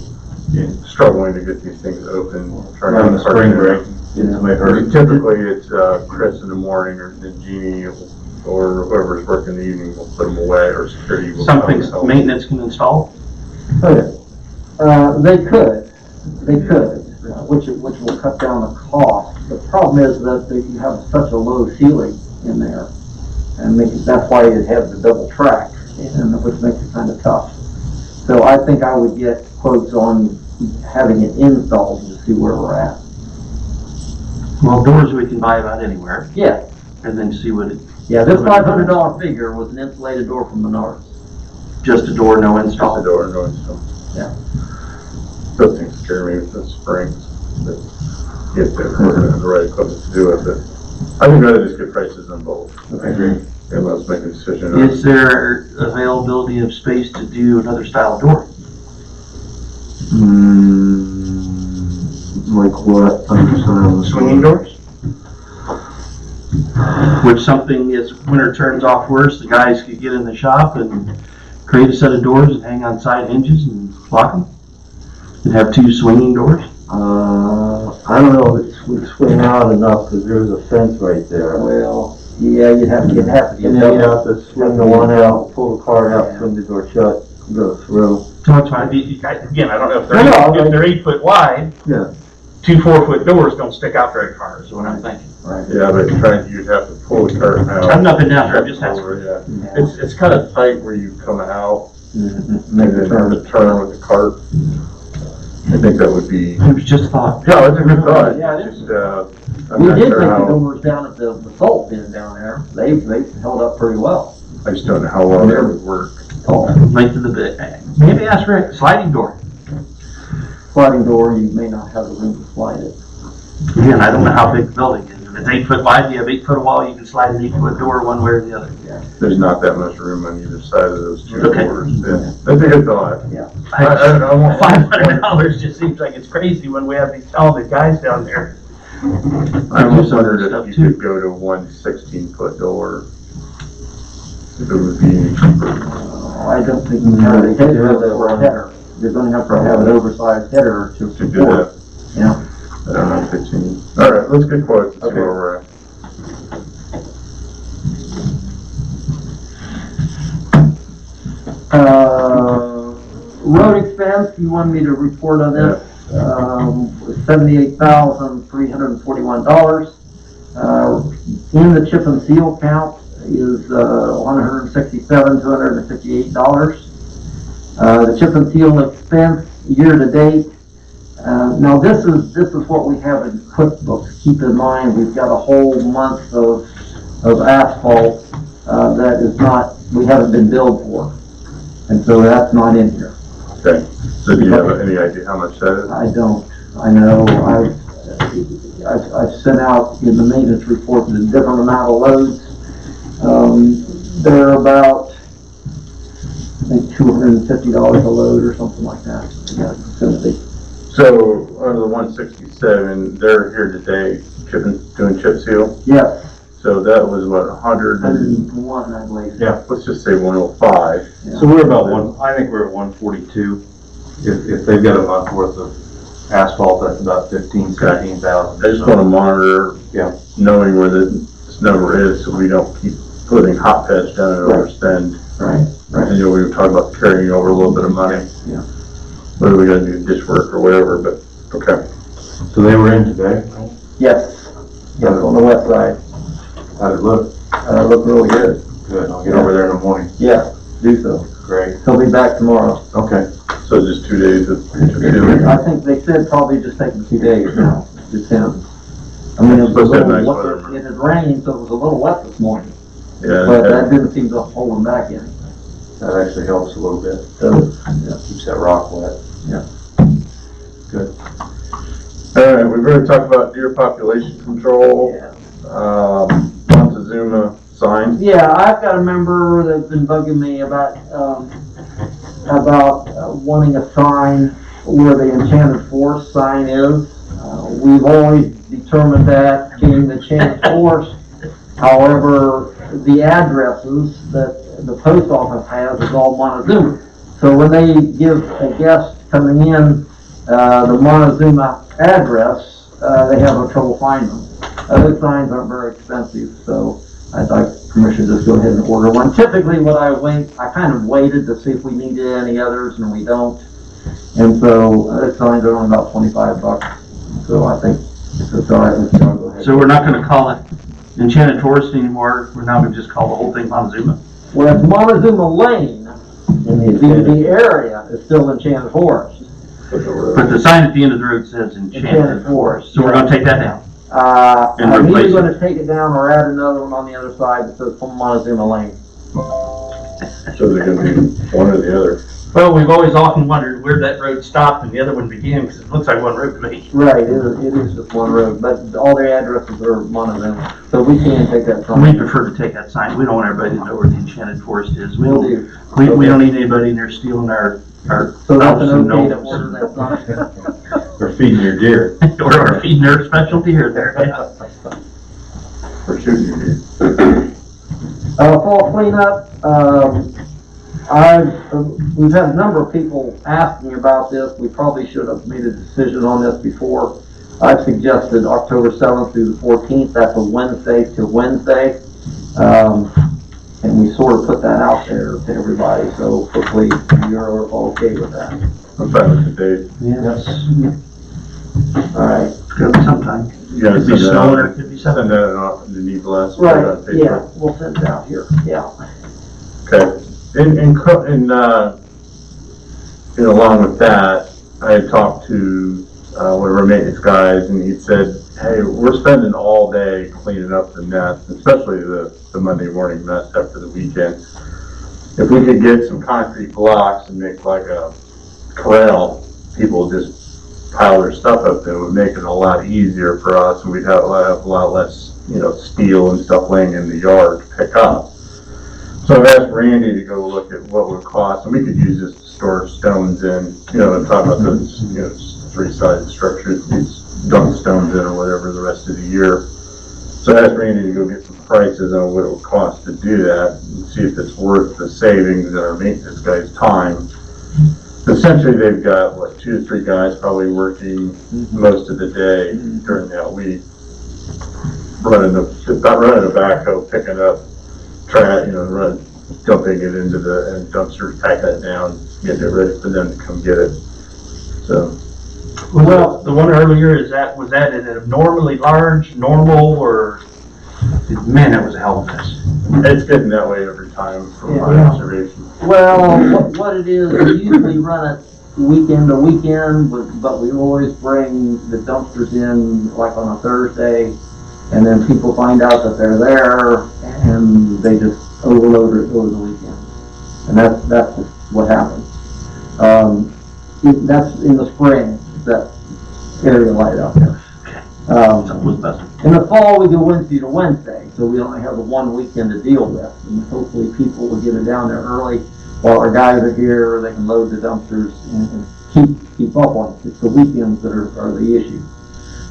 struggling to get these things open, trying Around to the spring break, get somebody hurt. Typically, it's Chris in the morning, or then Jeannie, or whoever's working the evening will put them away, or security will. Something come help. maintenance can install? They could, which will cut down the cost. The problem is that you have such a low ceiling in there, and that's why you have the double track, and which makes it kind of tough. So I think I would get quotes on having it installed to see where we're at. Well, doors we can buy about anywhere, Yeah, and then see what it, yeah, this $500 figure was an insulated door from Menards. just a door, no Just the install. door, no install. Yeah. Those things scare me with the springs, but get the right equipment to do it, but I think I'd just get prices on both. I agree. And let's make a decision. on- Is there availability of space to do another style door? Like what? Understand. Swinging doors? Which something, as winter turns off worse, the guys could get in the shop and create a set of doors and hang on side hinges and lock them? And have two swinging doors? I don't know if it would swing out enough because there's a fence right there. Well, yeah, you'd have to get And then you have to swing the one out, pull the cart out, swing the door shut, go through. So it's fine. Again, I don't know if No, if they're 8 foot wide, Yeah. two 4-foot doors don't stick out very far, is what I'm thinking. Yeah, but you'd have to pull the curtain out. I'm not been down there, I'm just asking. Yeah, it's kind of tight where you come out, Make and the then turn. the turn with the cart. I think that would be, It was just a thought. yeah, that's a good thought. Yeah, it is. Just, I'm We not did sure take the how, doors down at the salt bin down there. They held up pretty well. I just don't know how well that would work. Oh, Length of the bit. Maybe ask for a sliding door. sliding door, you may not have the room to slide it. Again, I don't know how big the building is. If it's 8 foot wide, you have 8 foot of wall, you can slide an 8 foot door one way or the other. There's not that much room on either side of those two Okay. doors. Yeah, that's a good thought. I want $500 just seems like it's crazy when we have these talented guys down there. I almost wondered if you could go to one 16-foot door. If it would be any cheaper. I don't think you have the header for a header. You're gonna have to have an oversized header to To do support. that. Yeah. I don't know, 15. All right, let's get quotes, let's see Okay. where we're at. Road expense, you wanted me to report on this? $78,341. In the chip and seal count is $167,258. The chip and seal expense year to date. Now this is what we have in QuickBooks. Keep in mind, we've got a whole month of asphalt that is not, we haven't been billed for. And so that's not in here. Okay, so do you have any idea how much that is? I don't. I know, I've sent out in the maintenance report a different amount of loads. They're about, I think, $250 a load or something like that. Yeah, it's gonna be. So, under the 167, they're here today, doing chip seal, Yes, so that was what, 100 and, 101, I believe. Yeah. let's just say 105. So we're about I think we're at 142. If they've got a month worth of asphalt, that's about 17,000. I just want to monitor, Yeah. knowing where this number is, so we don't keep putting hot patch down and Right. overspend. Right, And, we were talking about carrying over a little bit of money. whether we gotta do dish work or whatever, but, okay. So they were in today? Yes, yes, on the west side. How'd it look? Looked really good. Good, I'll get over there in the morning. Yeah, do so. Great. He'll be back tomorrow. Okay. So just 2 days of. I think they said probably just take them 2 days now, just him. I mean, it was a Supposed to have little, nice wet- weather. it had rained, so it was a little wet this morning, Yeah. but that didn't seem to hold them back any. That actually helps a little bit. So, yeah. Keeps that rock wet. Yeah. Good. All right, we've already talked about deer population control, Montezuma sign. Yeah, I've got a member that's been bugging me about wanting a sign where the Enchanted Forest sign is. We've always determined that being the Enchanted Forest. However, the addresses that the post office has is all Montezuma. So when they give a guest coming in, the Montezuma address, they have no trouble finding them. Those signs aren't very expensive, so I'd like permission to just go ahead and order one. Typically I kind of waited to see if we needed any others, and we don't. And so those signs are only about $25. So I think it's all right, let's go ahead. So we're not gonna call it Enchanted Forest anymore, we're now gonna just call the whole thing Montezuma. Well, it's Montezuma Lane, and the area is still Enchanted Forest. But the sign at the end of the road says Enchanted Forest, so we're gonna take that down. And I'm replace either it. gonna take it down or add another one on the other side that says Montezuma Lane. So they're gonna be one or the other. Well, we've always often wondered where that road stopped and the other one began, because it looks like one road to me. Right, it is just one road, but all the addresses are Montezuma, so we can take that We sign. prefer to take that sign, we don't want everybody to know where the Enchanted Forest is. We Will don't, do. we don't need anybody in there stealing our So that's house an and okay to gnomes. order that sign? We're feeding your deer. Or feeding their special deer there, yeah. For shooting your deer. Fall cleanup, we've had a number of people asking about this. We probably should have made a decision on this before. I've suggested October 7th through the 14th, that's a Wednesday to Wednesday. And we sort of put that out there to everybody, so hopefully you're okay with that. I'm fine with the date. Yes. All right. It's gonna be sometime. You gotta Could be send that snowing out. or it could be something. Send that off in the need list. Right, yeah, we'll send it out here, yeah. Okay. Along with that, I had talked to one of our maintenance guys, and he said, hey, we're spending all day cleaning up the mess, especially the Monday morning mess after the weekend. If we could get some concrete blocks and make like a corral, people just pile their stuff up there, it would make it a lot easier for us, and we'd have a lot less, steel and stuff laying in the yard to pick up. So I've asked Randy to go look at what it would cost, and we could use this to store stones in, I'm talking about those, three-sided structures, these dump stones in or whatever the rest of the year. So I asked Randy to go get some prices on what it would cost to do that, and see if it's worth the savings and our maintenance guys' time. Essentially, they've got, 2 to 3 guys probably working most of the day during that week, running a backhoe, picking up trash, dumping it into the dumpsters, pack that down, getting it ready for them to come get it. So, Well, the one earlier, was that an abnormally large, normal, or, man, that was a hell of a mess. it's getting that way every time from my Yeah. observation. Well, what it is, we usually run it weekend to weekend, but we always bring the dumpsters in like on a Thursday, and then people find out that they're there, and they just overload it over the weekend. And that's just what happens. That's in the spring, that area light out there. Something was busted. In the fall, we do Wednesday to Wednesday, so we only have the one weekend to deal with, and hopefully people will get it down there early while our guys are here. They can load the dumpsters and keep up on it. It's the weekends that are the issue.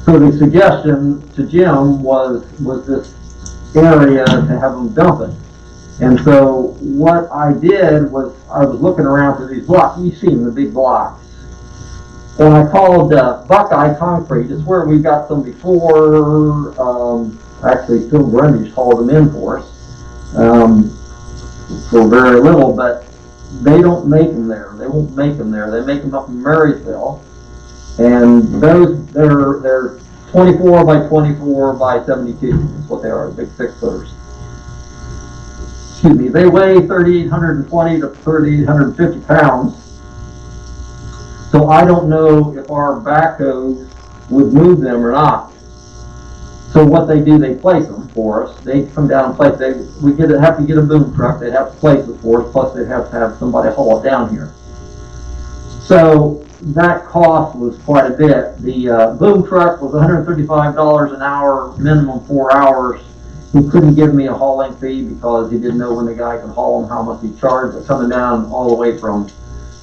So the suggestion to Jim was this area to have them dump it. And so what I did was I was looking around for these blocks. You see them, the big blocks. And I called Buckeye Concrete. It's where we got them before. Actually, Phil Grundy's hauled them in for us for very little. But they don't make them there. They won't make them there. They make them up in Marysville. And those, they're 24 by 24 by 72 is what they are, big 6-footers. Excuse me, they weigh 3,820 to 3,850 pounds. So I don't know if our backhoes would move them or not. So what they do, they place them for us. They come down and place. We have to get a boom truck. They'd have to place it for us. Plus, they'd have to have somebody haul it down here. So that cost was quite a bit. The boom truck was $135 an hour, minimum 4 hours. He couldn't give me a hauling fee because he didn't know when the guy could haul them, how much he charged. But coming down all the way from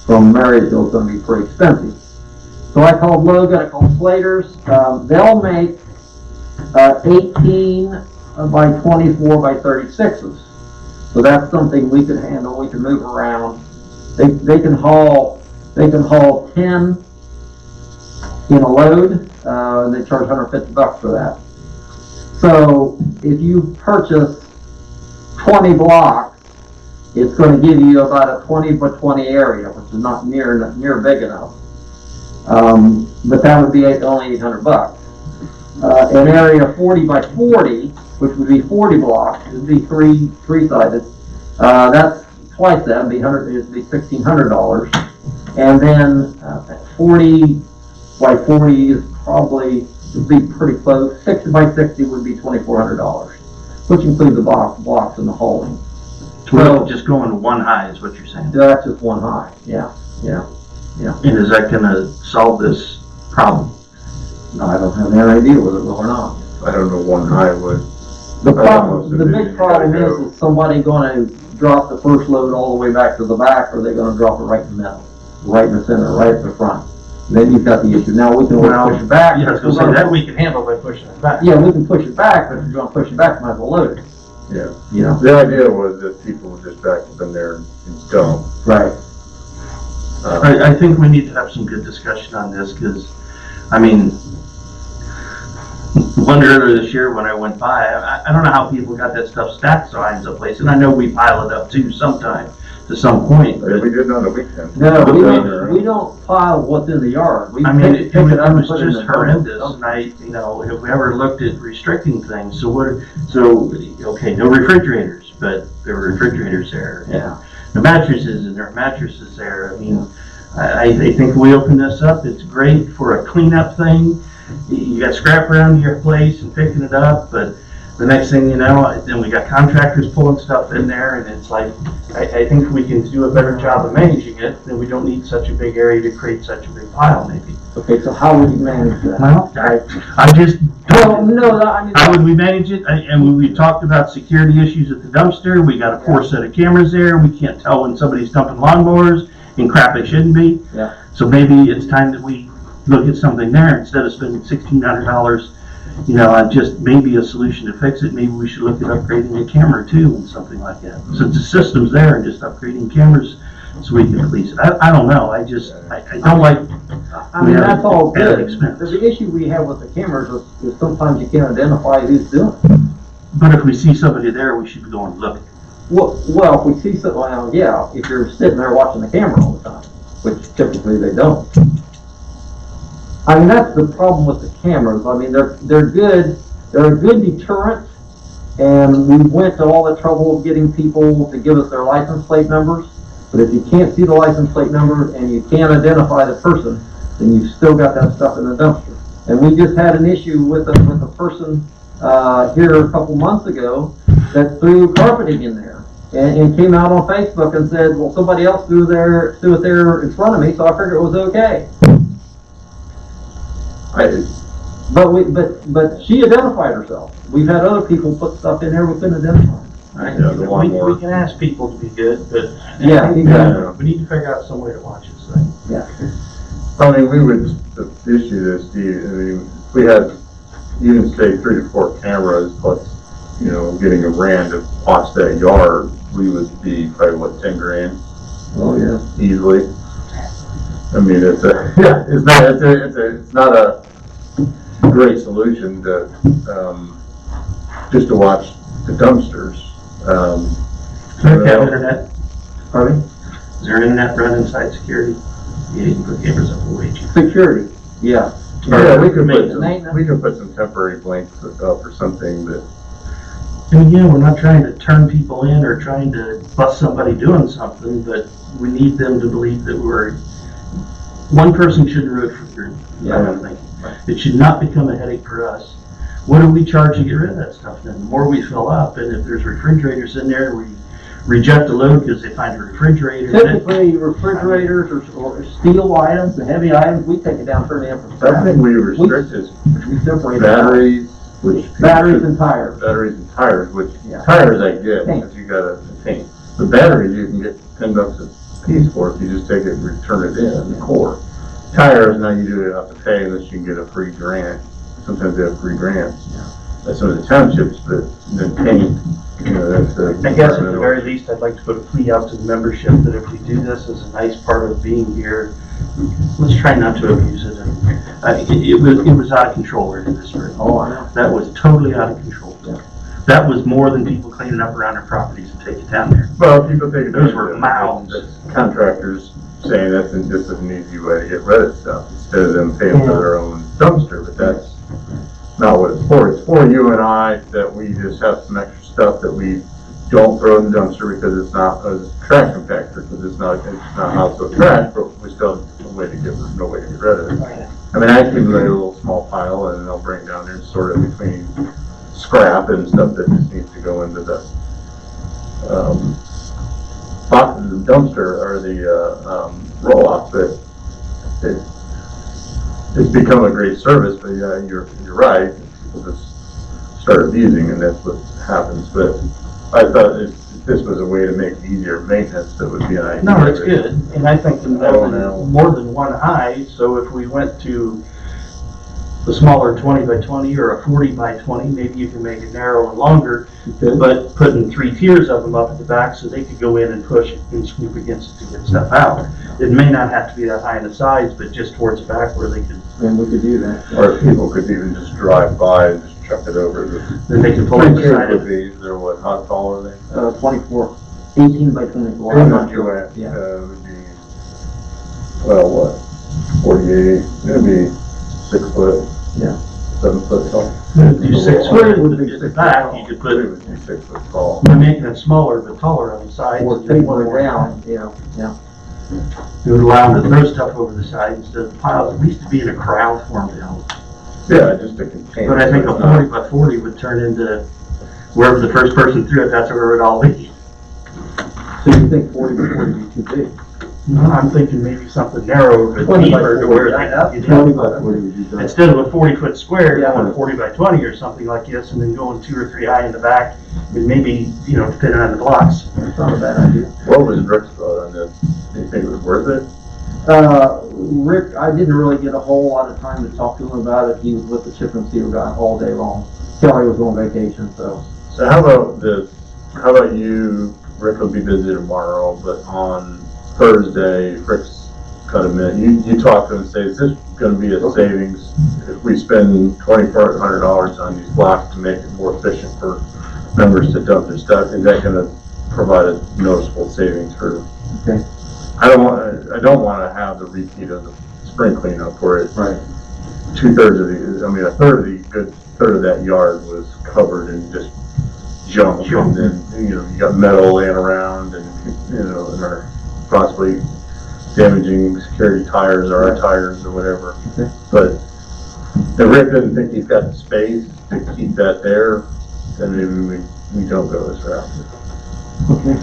Marysville is going to be pretty expensive. So I called Logan. I called Slater's. They'll make 18 by 24 by 36s. So that's something we can handle. We can move around. They can haul 10 in a load, and they charge $150 for that. So if you purchase 20 blocks, it's going to give you about a 20 by 20 area, which is not near big enough. But that would be only $800. An area 40 by 40, which would be 40 blocks, it would be three-sided. That's twice that, it'd be $1,600. And then 40 by 40 is probably, would be pretty close. 60 by 60 would be $2,400, which includes the blocks and the hauling. So just going one high is what you're saying? That's just one high, yeah. And is that gonna solve this problem? No, I don't have any idea whether it will or not. I don't know one high would. The big problem is somebody going to drop the first load all the way back to the back, or are they going to drop it right in the middle, right in the center, right at the front? Then you've got the issue. Now we can always push it back. Yeah, I was gonna say that we can handle by pushing it back. Yeah, we can push it back, but if you're going to push it back, you might as well load it. Yeah. You know? The idea was that people would just back up in there and dump. Right. I think we need to have some good discussion on this, because, I mean, one earlier this year when I went by, I don't know how people got that stuff stacked so high in some place, and I know we pile it up too sometime, to some point. We did it on the weekend. No, we don't pile what's in the yard. We I mean, pick it it up and was put it in just the horrendous, dumpster. and have we ever looked at restricting things? Okay, no refrigerators, but there were refrigerators there. Yeah. The mattresses, and there are mattresses there. I mean, I think we open this up, it's great for a cleanup thing. You got scrap around your place and picking it up, but the next thing you know, then we got contractors pulling stuff in there, and it's like, I think we can do a better job of managing it, then we don't need such a big area to create such a big pile, maybe. Okay, so how would you manage that? Well, I just Well, no, I mean. How would we manage it? And we talked about security issues at the dumpster. We got a 4 set of cameras there. We can't tell when somebody's dumping lawnmowers and crap they shouldn't be. Yeah. So maybe it's time that we look at something there instead of spending $1,600, on just maybe a solution to fix it. Maybe we should look at upgrading a camera too and something like that. Since the system's there, and just upgrading cameras so we can police it. I don't know. I don't like. I mean, that's all added good. expense. The issue we have with the cameras is sometimes you can't identify who's doing it. But if we see somebody there, we should be going to look. Well, if we see something, well, yeah, if you're sitting there watching the camera all the time, which typically they don't. I mean, that's the problem with the cameras. I mean, they're good. They're a good deterrent, and we went to all the trouble of getting people to give us their license plate numbers. But if you can't see the license plate number and you can't identify the person, then you've still got that stuff in the dumpster. And we just had an issue with a person here a couple months ago that threw carpeting in there and came out on Facebook and said, well, somebody else threw it there in front of me, so I figured it was okay. But she identified herself. We've had other people put stuff in there we couldn't identify. Right? Yeah, the lawnmower. We can ask people to be good, but Yeah, exactly. we need to figure out some way to watch this thing. Yeah. I mean, we would issue this, if we had even say 3 to 4 cameras plus, getting a RAN to watch that yard, we would be probably, 10 grand? Oh, yeah. Easily. I mean, it's not a great solution to, just to watch the dumpsters. Rick have internet? Pardon me? Is there internet run inside security? Yeah, you can put cameras up way cheaper. Security, yeah. Yeah, we could put Maintenance. some, we could put some temporary blinks up or something, but And again, we're not trying to turn people in or trying to bust somebody doing something, but we need them to believe that one person shouldn't root for the group. I don't think. It should not become a headache for us. What do we charge to get rid of that stuff then? The more we fill up, and if there's refrigerators in there, we reject the load because they find a refrigerator. Typically, refrigerators or steel items, the heavy items, we take it down, turn it in for scrap. I think we restrict is We separate it out. batteries, which. Batteries and tires. Batteries and tires, which Yeah. tires I get, Paint. because you gotta paint. The batteries you can get $10 a piece for if you just take it and return it in, the core. Tires, now you do have to pay unless you can get a free grant. Sometimes they have free grants. That's some of the townships, but then paint, you know, that's the. I guess at the very least, I'd like to put a plea out to the membership that if we do this as a nice part of being here, let's try not to abuse it. It was out of control earlier this spring. Oh, I know. That was totally out of control. That was more than people cleaning up around their properties and take it down there. Well, people think. Those were mounds. That's contractors saying that's just an easy way to get rid of stuff, instead of them paying for their own dumpster, but that's not what it's for. It's for you and I, that we just have some extra stuff that we don't throw in the dumpster because it's not a trash compactor, because it's not household trash, but we still have no way to get rid of it. I mean, I accumulate a little small pile and I'll bring it down there and sort it between scrap and stuff that just needs to go into the, boxes of dumpster or the, roll-off, but it's become a great service, but yeah, you're right, people just start abusing and that's what happens, but I thought if this was a way to make it easier maintenance, that would be an idea. No, it's good, and I think I don't know. more than one high, so if we went to the smaller 20 by 20 or a 40 by 20, maybe you can make it narrow and longer, but putting 3 tiers of them up at the back so they could go in and push and scoop against it to get stuff out. It may not have to be that high in the sides, but just towards the back where they could. And we could do that. Or if people could even just drive by and just chuck it over. Then they could pull it beside Would it. be, they're what, how tall are they? 24, 18 by 24. I'm not sure. Would be, Yeah. well, what, 48, it'd be 6 foot. Yeah. 7 foot tall. Do 6 foot Would be at the 6 back, foot you could It put, would be 6 foot tall. by making it smaller but taller on the sides. Or and just taper one it more down, yeah. It would allow them to throw stuff over the side instead of piles, at least to be in a corral form down. Yeah, just a container. But I think a 40 by 40 would turn into, wherever the first person threw it, that's where it would all be. So you think 40 by 40 would be too big? No, I'm thinking maybe something narrower but 20 by deeper to 40, where they yeah, can get 20 in. by 40 would be done. Instead of a 40-foot square, Yeah. going 40 by 20 or something like this, and then going 2 or 3 high in the back, and maybe, depending on the blocks. That's not a bad idea. What was Rick's thought on this? Do you think it was worth it? Rick, I didn't really get a whole lot of time to talk to him about it. He was with the chip and seal guy all day long. Kelly was on vacation, so. So how about this, how about you, Rick will be busy tomorrow, but on Thursday, Rick's cut him in, you talk to him and say, is this gonna be a savings if we spend $2,400 on these blocks to make it more efficient for members to dump their stuff? Is that gonna provide a noticeable savings for? Okay. I don't wanna have the repeat of the spring cleanup where it. Right. A third of that yard was covered in just junk, and then, you got metal laying around and, and are possibly damaging security tires or our tires or whatever. Okay. But if Rick doesn't think he's got the space to keep that there, then maybe we don't go this route. Okay.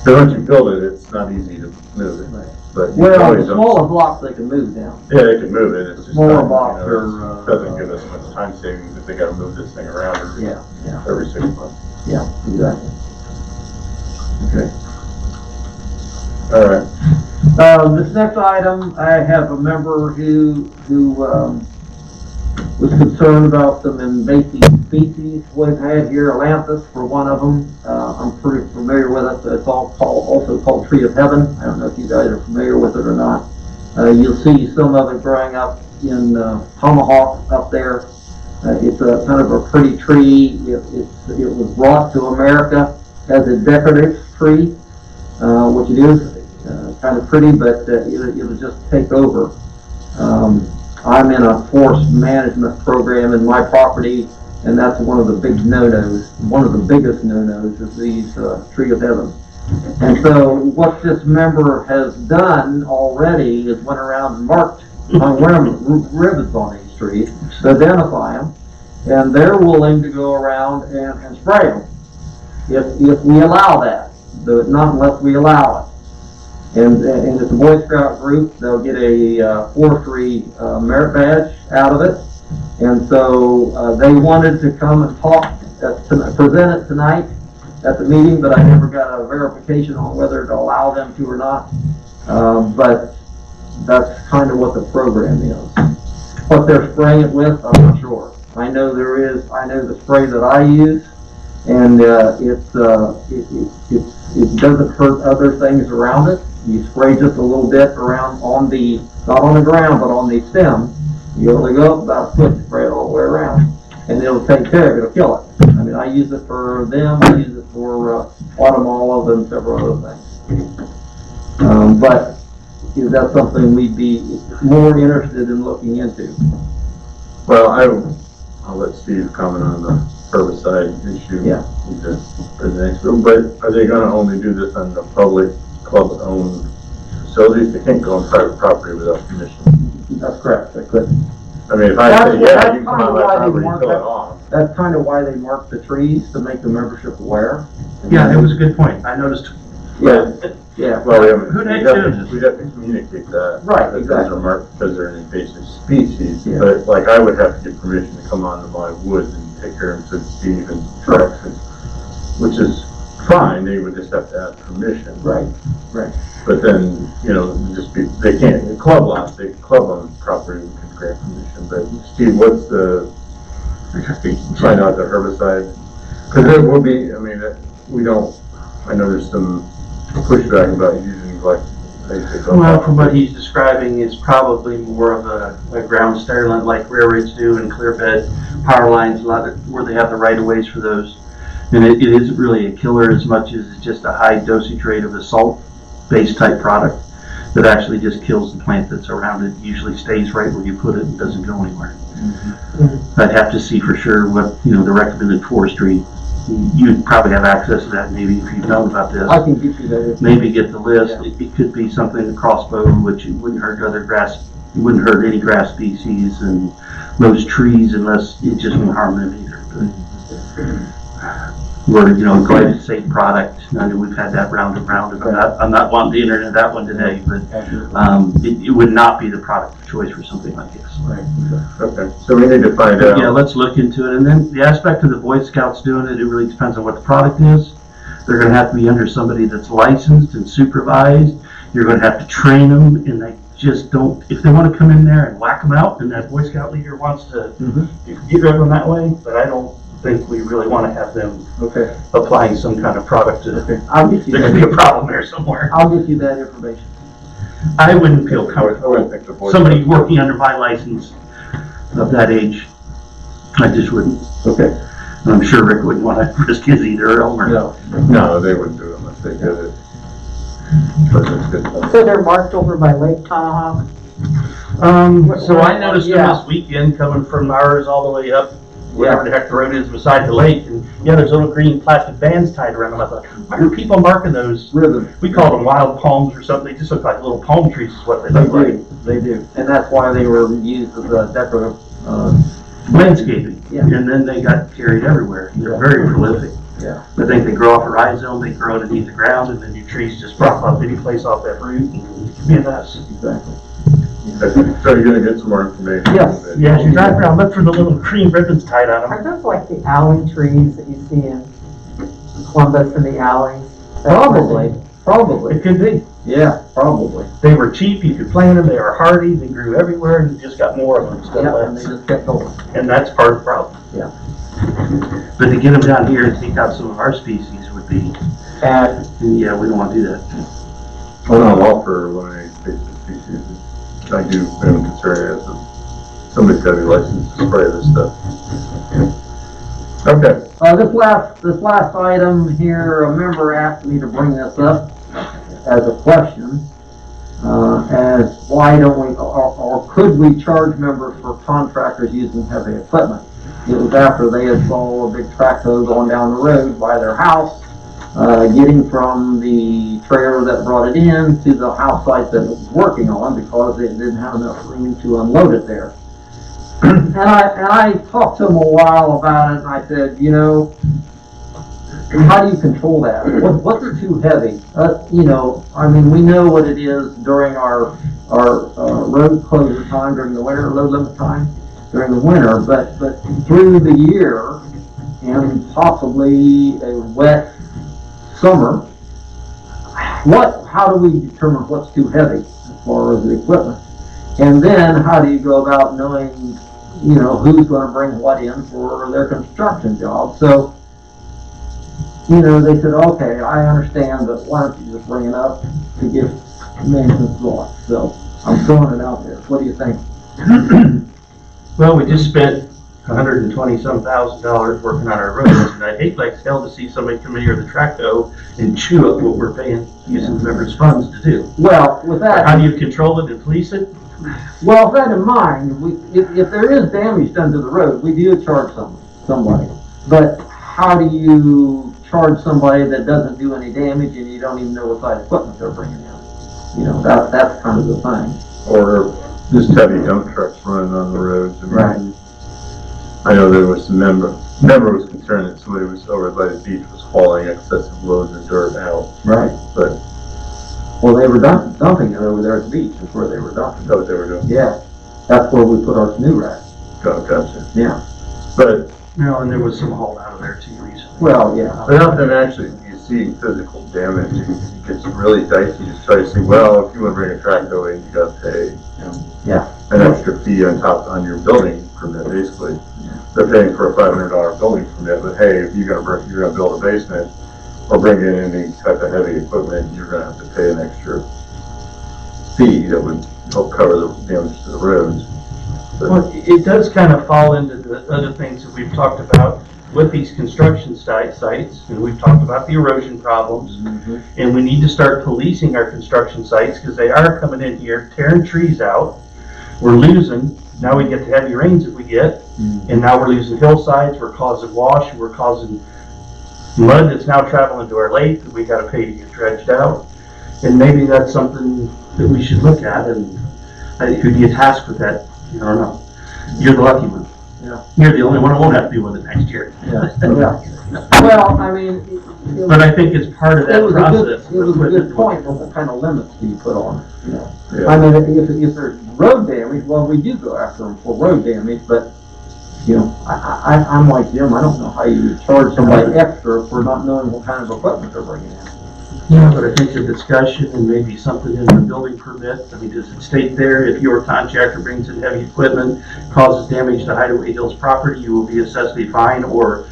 But once you build it, it's not easy to move it. Right. But you Well, always the don't- smaller blocks they can move down. Yeah, they can move it, it's just. Smaller time, blocks it are, doesn't give us much time savings if they gotta move this thing around Yeah, every 6 months. yeah, exactly. Okay. All right. This next item, I have a member who was concerned about some invasive species we've had here, Atlantis for one of them. I'm pretty familiar with it. It's also called Tree of Heaven. I don't know if you guys are familiar with it or not. You'll see some of it growing up in Tomahawk up there. It's a kind of a pretty tree. It was brought to America as a decorative tree, which it is. kind of pretty, but it'll just take over. I'm in a forest management program in my property, and that's one of the big no-nos. One of the biggest no-nos is these tree of heaven. And so what this member has done already is went around and marked ribbons on these trees to identify them, and they're willing to go around and spray them if we allow that, not unless we allow it. And it's a Boy Scout group. They'll get a forestry merit badge out of it. And so they wanted to come and talk, present it tonight at the meeting, but I never got a verification on whether to allow them to or not. But that's kind of what the program is. What they're spraying it with, I'm not sure. I know the spray that I use, and it doesn't hurt other things around it. You spray just a little bit around not on the ground, but on the stem. You only go up about a foot, spray it all the way around, and it'll take care of it, it'll kill it. I mean, I use it for them, I use it for autumn olive and several other things. But is that something we'd be more interested in looking into? Well, I'll let Steve comment on the herbicide issue. Yeah. For the next room, but are they gonna only do this on the public club-owned facilities? They can't go on private property without permission. That's correct, they couldn't. I mean, if I say, yeah, you can come on my property and kill it off. That's kind of why they mark the trees, to make the membership aware. Yeah, that was a good point. I noticed. Yeah, yeah. Well, we haven't, Who the heck we'd have did to- this? we'd have to communicate that. Right, That exactly. those are marked because they're an invasive species. Yeah. But like, I would have to get permission to come onto my woods and take care of them, so Steve and Rex, which is fine, they would just have to ask permission. Right, right. But then, they can't, club on property could grant permission, but Steve, what's find out the herbicide? Cause there will be, I know there's some pushback about using Well, from what he's describing, it's probably more of a ground sterilant like railroads do and clear bed power lines, where they have the right of ways for those. And it isn't really a killer as much as it's just a high dosage rate of a salt-based type product that actually just kills the plant that's around it. Usually stays right where you put it and doesn't go anywhere. Mm-hmm. I'd have to see for sure what, the recommended forestry. You'd probably have access to that maybe if you've known about this. I can get you that. Maybe get the list. Yeah. It could be something crossbow, which it wouldn't hurt other grass. It wouldn't hurt any grass species and most trees unless it just wouldn't harm them either. Or, glyphosate product. I know we've had that round and round. I'm not wanting to enter into that one today, but it would not be the product of choice for something like this. Right. Okay, so we need to find out. Yeah, let's look into it. And then the aspect of the Boy Scouts doing it, it really depends on what the product is. They're going to have to be under somebody that's licensed and supervised. You're going to have to train them, and they just don't, if they want to come in there and whack them out, and that Boy Scout leader wants to, you can get rid of them that way, but I don't think we really want to have them applying some kind of product to it. I'll get you There could be a problem there somewhere. I'll get you that information. I wouldn't feel I wouldn't comfortable. think the Boy Somebody Scouts- working under my license of that age, I just wouldn't. Okay. And I'm sure Rick wouldn't want to risk his either, or Elmer. No, they wouldn't do it unless they did it. But it's good stuff. So they're marked over by Lake Tomahawk? So I noticed them Yeah. this weekend coming from ours all the way up, wherever the heck the road is beside the lake, and there's little green plastic bands tied around them. I thought, why are people marking those? Ribbon. We called them wild palms or something. They just look like little palm trees is what they look like. They do. And that's why they were used as a decorative, Landscaping. Yeah. And then they got carried everywhere. They're very prolific. Yeah. I think they grow off a rhizome, they grow underneath the ground, and then your trees just prop up any place off that root, and it can be a mess. Exactly. Okay, so you're gonna get some more information? Yes. Yeah, as you drive around, look for the little green ribbons tied on them. Are those like the alley trees that you see in Columbus and the alleys? Probably. It could be. Yeah, probably. They were cheap, you could plant them, they were hardy, they grew everywhere, and you just got more of them instead Yeah, of and they less. just kept going. And that's part of the problem. Yeah. But to get them down here and take out some of our species would be, And yeah, we don't want to do that. Well, no, I'm all for eliminating invasive species. I do, am concerned as somebody's gotta be licensed to spray this stuff. Okay, this last item here, a member asked me to bring this up as a question. as why don't we, or could we charge members for contractors using heavy equipment? It was after they had saw a big track hoe going down the road by their house, getting from the trailer that brought it in to the house site that it was working on because they didn't have enough room to unload it there. And I talked to him a while about it, and I said, you know, how do you control that? What's too heavy? You know, I mean, we know what it is during our road closure time during the winter, low limit time during the winter, but through the year and possibly a wet summer, how do we determine what's too heavy as far as the equipment? And then how do you go about knowing, you know, who's going to bring what in for their construction job? So, you know, they said, okay, I understand, but why don't you just bring it up to get management's thoughts? So I'm throwing it out there. What do you think? Well, we just spent $120-some thousand working on our roads, and I'd hate like hell to see somebody come in here with a track hoe and chew up what we're paying, using the members' funds to do. Well, with that, How do you control it and police it? well, with that in mind, if there is damage done to the road, we do charge somebody. But how do you charge somebody that doesn't do any damage and you don't even know what size equipment they're bringing in? You know, that's kind of the thing. Or just heavy dump trucks running on the roads. I mean, Right. I know there was some member was concerned that somebody was over by the beach was hauling excessive loads of dirt out, Right. but Well, they were dumping it over there at the beach. That's where they were dumping that's what they were doing. it. Yeah. That's where we put our canoe rack. Gotcha. Yeah. But No, and there was some hauled out of there too recently. Well, yeah. without them actually, you see physical damage, it gets really dicey. You just try to say, well, if you want to bring a track away, you got to pay, you know, Yeah. an extra fee on your building permit, basically. They're paying for a $500 building permit, but hey, if you're gonna build a basement or bring in any type of heavy equipment, you're gonna have to pay an extra fee that would help cover the damage to the roads. Well, it does kind of fall into the other things that we've talked about with these construction sites, and we've talked about the erosion problems, and we need to start policing our construction sites, because they are coming in here, tearing trees out. We're losing, now we get the heavy rains that we get, and now we're losing hillsides, we're causing wash, we're causing mud that's now traveling to our lake that we gotta pay to get dredged out. And maybe that's something that we should look at, and it could be a task with that. I don't know. You're the lucky one. Yeah. You're the only one who won't have to deal with it next year. Yeah. Well, I mean, But I think it's part of it that was process. a good point. What kind of limits do you put on it? You know? Yeah. I mean, if there's road damage, well, we do go after them for road damage, but, you know, I'm like Jim, I don't know how you would charge somebody extra for not knowing what kind of equipment they're bringing in. Yeah, but I think the discussion and maybe something in the building permit, I mean, does it state there, if your contractor brings in heavy equipment, causes damage to Hideaway Hills property, you will be assessed a fine, or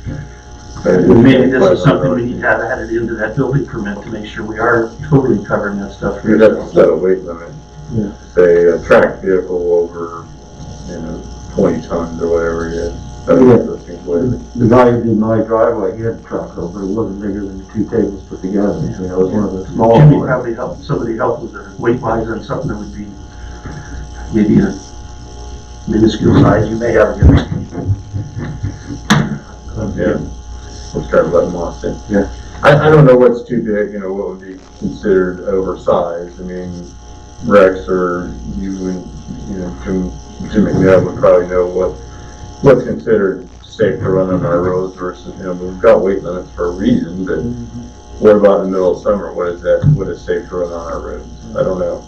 maybe this is something we need to have added into that building permit to make sure we are totally covering that stuff. You'd have to set a weight limit. Yeah. Say a track vehicle over, 20 tons or whatever it is. That's what those things weigh. The guy who did my driveway, he had a truck over, it wasn't bigger than the 2 tables put together, you know, it was one of the smaller Jimmy ones. probably help, somebody help with a weight wiser and something that would be maybe a minuscule size, you may have a good. Yeah. We'll start letting Moss in. Yeah. I don't know what's too big, what would be considered oversized. I mean, Rex or you and, Jim McNabb would probably know what's considered safe to run on our roads versus, we've got weight limits for a reason, but what about in the middle of summer? What is safe to run on our roads? I don't know.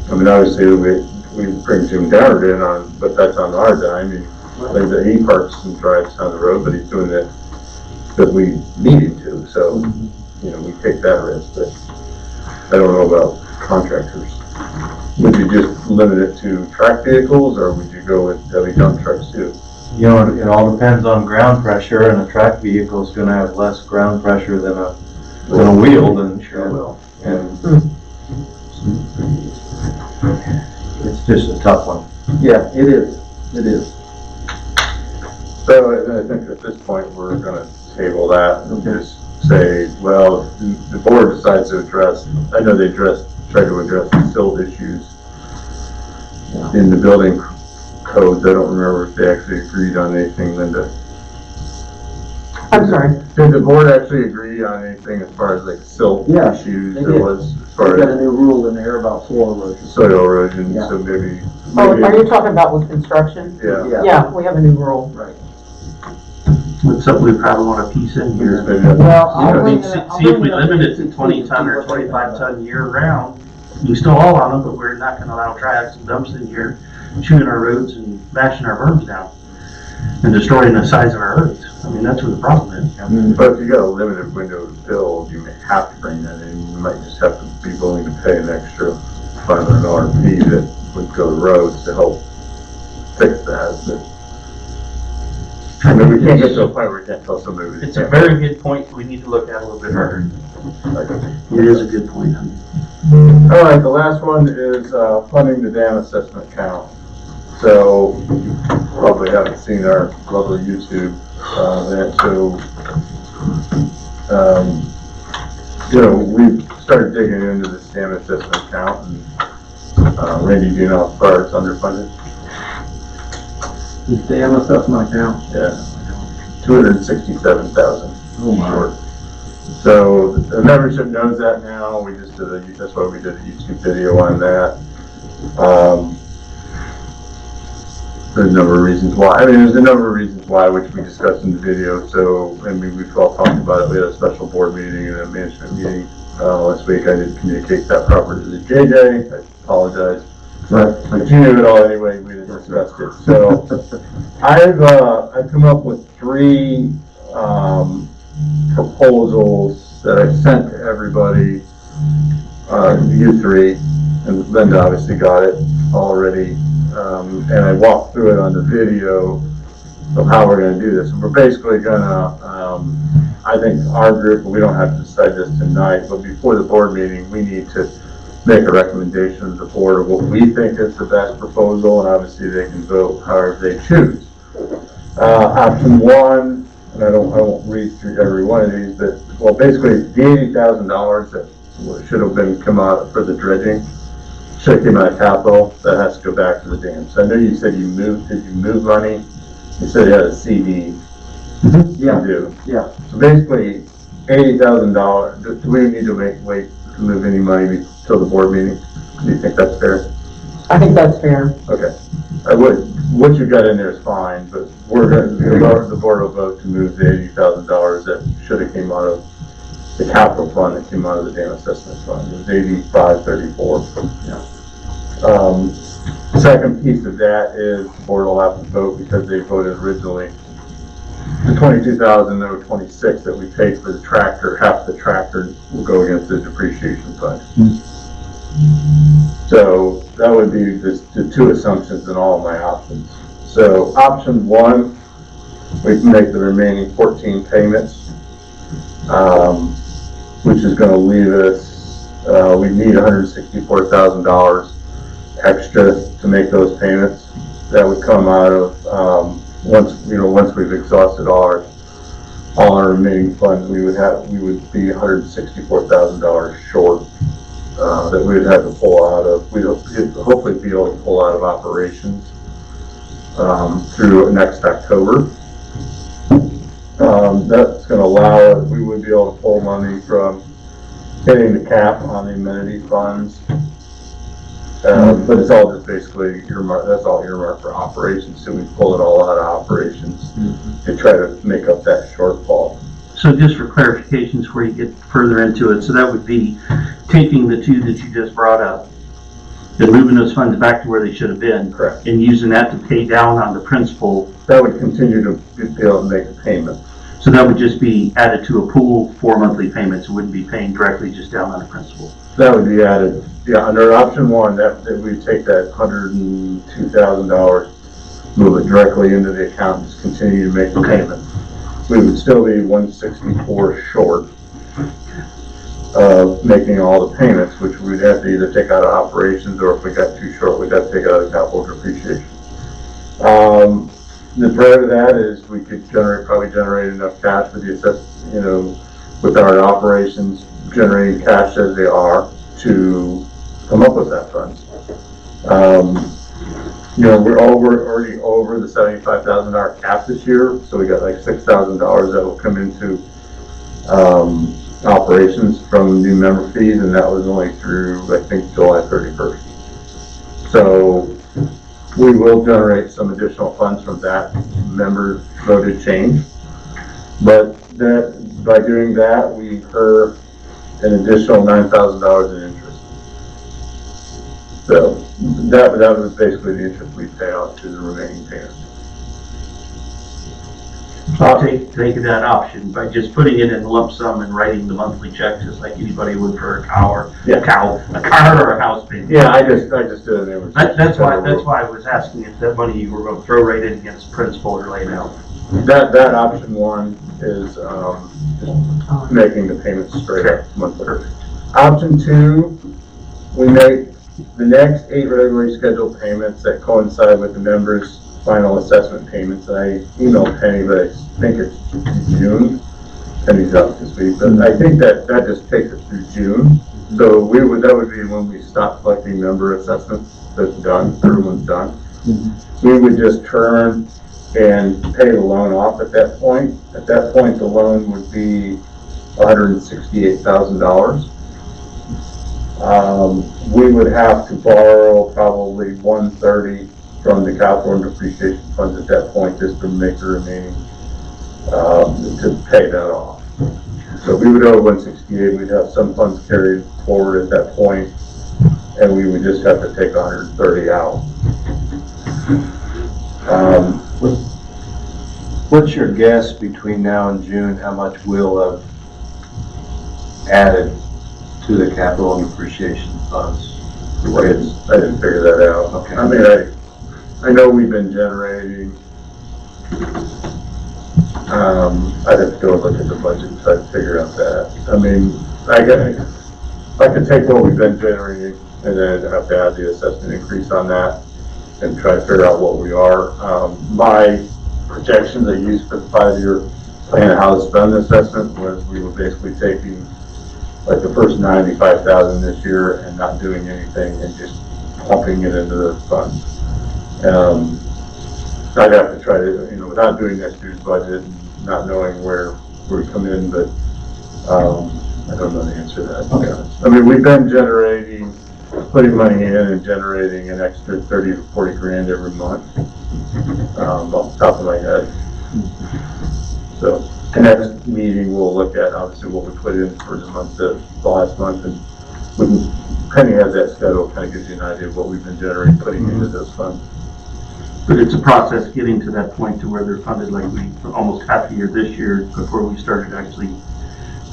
I mean, obviously, we bring Jim Downard in but that's on our dime. He parks and drives down the road, but he's doing it because we need him to, so, we take that risk, but I don't know about contractors. Would you just limit it to track vehicles, or would you go with heavy dump trucks too? It all depends on ground pressure, and a track vehicle is gonna have less ground pressure than a wheel, then Sure will. and it's just a tough one. Yeah, it is. So I think at this point, we're gonna table that and Okay. just say, well, the board decides to address, I know they try to address the silt issues in the building codes. I don't remember if they actually agreed on anything, Linda. I'm sorry. Did the board actually agree on anything as far as like silt Yeah, issues? they There did. was as We've far got a as new rule in there about soil erosion. soil erosion, Yeah. so maybe. Oh, are you talking about with construction? Yeah. Yeah, we have a new rule. Right. It's something we probably want to piece in here. Well, I mean, see if we limit it to 20 ton or 25 ton year round, you still haul on them, but we're not gonna allow tracks and dumps in here, chewing our roads and bashing our berms down and destroying the size of our roads. I mean, that's where the problem is. But if you got a limited window to build, you may have to bring that in. You might just have to be willing to pay an extra $500 fee that would go to roads to help fix that. But, I mean, we can't get to a point where we can't tell somebody. we It's a can't- very good point we need to look at a little bit harder. It is a good point. All right, the last one is funding the dam assessment count. So you probably haven't seen our lovely YouTube, we started digging into this dam assessment count, and Randy, do you know how far it's underfunded? The dam assessment account. Yeah, 267,000. Oh my. Short. So the membership knows that now. We just did that's why we did a YouTube video on that. There's a number of reasons why. I mean, there's a number of reasons why, which we discussed in the video. So, I mean, we've all talked about it. We had a special board meeting and a management meeting last week. I didn't communicate that properly to the JJ. I apologize. But you knew it all anyway. We didn't discuss it. So, I've come up with 3 proposals that I sent to everybody. You 3, and Linda obviously got it already. And I walked through it on the video of how we're gonna do this. And we're basically gonna, I think our group, we don't have to decide this tonight, but before the board meeting, we need to make a recommendation to the board of what we think is the best proposal, and obviously they can vote however they choose. Option 1, and I won't read through every one of these, but, well, basically, the $80,000 that should have been come out for the dredging, should have came out of capital, that has to go back to the dam. So I know you said did you move money? You said you had a CD. Yeah. You do. Yeah. So basically, $80,000, do we need to wait to move any money till the board meeting? Do you think that's fair? I think that's fair. Okay. What you got in there is fine, but the board will vote to move the $80,000 that should have came out of the capital fund that came out of the dam assessment fund. It was 8534. Yeah. Second piece of that is the board will have to vote because they voted originally the $22,026 that we paid for the tractor. Half the tractor will go against the depreciation fund. So that would be the 2 assumptions in all of my options. So option 1, we can make the remaining 14 payments, which is going to leave us, we need $164,000 extra to make those payments. That would come out of, once we've exhausted all our remaining funds, we would be $164,000 short. That we would have to pull out of, we'd hopefully be able to pull out of operations through next October. That's going to allow us, we would be able to pull money from hitting the cap on the amenity funds. But it's all just basically earmarked, that's all earmarked for operations, so we pull it all out of operations to try to make up that shortfall. So just for clarifications before you get further into it, so that would be taking the 2 that you just brought up and moving those funds back to where they should have been. Correct. And using that to pay down on the principal. That would continue to be able to make the payment. So that would just be added to a pool for monthly payments. It wouldn't be paying directly just down on the principal. That would be added, yeah, under option 1, that we take that $102,000, move it directly into the account and just continue to make the payment. We would still be 164 short of making all the payments, which we'd have to either take out of operations, or if we got too short, we'd have to take out of capital depreciation. The prayer to that is we could probably generate enough cash with the with our operations generating cash as they are to come up with that funds. You know, we're already over the $75,000 cap this year, so we got like $6,000 that will come into operations from new member fees, and that was only through, I think, July 31st. So we will generate some additional funds from that member voted change, but that by doing that, we incur an additional $9,000 in interest. So that was basically the interest we pay out to the remaining payments. Take that option by just putting it in lump sum and writing the monthly check, just like anybody would for a car or a car or a house payment. Yeah, I just did it. That's why I was asking if that money you were going to throw right in against principal or laid out. That option one is just making the payments straight up monthly. Option two, we make the next 8 regularly scheduled payments that coincide with the members' final assessment payments. I emailed Penny, but I think it's June. Penny's out this week, but I think that just takes us through June. So that would be when we stop collecting member assessments. That's done. Everyone's done. We would just turn and pay the loan off at that point. At that point, the loan would be $168,000. We would have to borrow probably $130 from the capital and depreciation funds at that point just to make the remaining, to pay that off. So we would owe $168. We'd have some funds carried forward at that point, and we would just have to take $130 out. What's your guess between now and June, how much we'll have added to the capital and depreciation funds? I didn't figure that out. Okay. I mean, I know we've been generating, I'd have to go look at the budget and try to figure out that. I mean, I could take what we've been generating and then have to add the assessment increase on that and try to figure out what we are. My projections I used for the 5-year plan of how to spend the assessment was we were basically taking like the first $95,000 this year and not doing anything and just pumping it into the fund. I'd have to try to, without doing next year's budget, and not knowing where we come in, but I don't know the answer to that. Okay. I mean, we've been putting money in and generating an extra 30 to 40 grand every month, off the top of my head. So the next meeting, we'll look at obviously what we put in for the last month, and Penny has that schedule, kind of gives you an idea of what we've been generating, putting into those funds. But it's a process getting to that point to where they're funded like for almost half a year this year before we started actually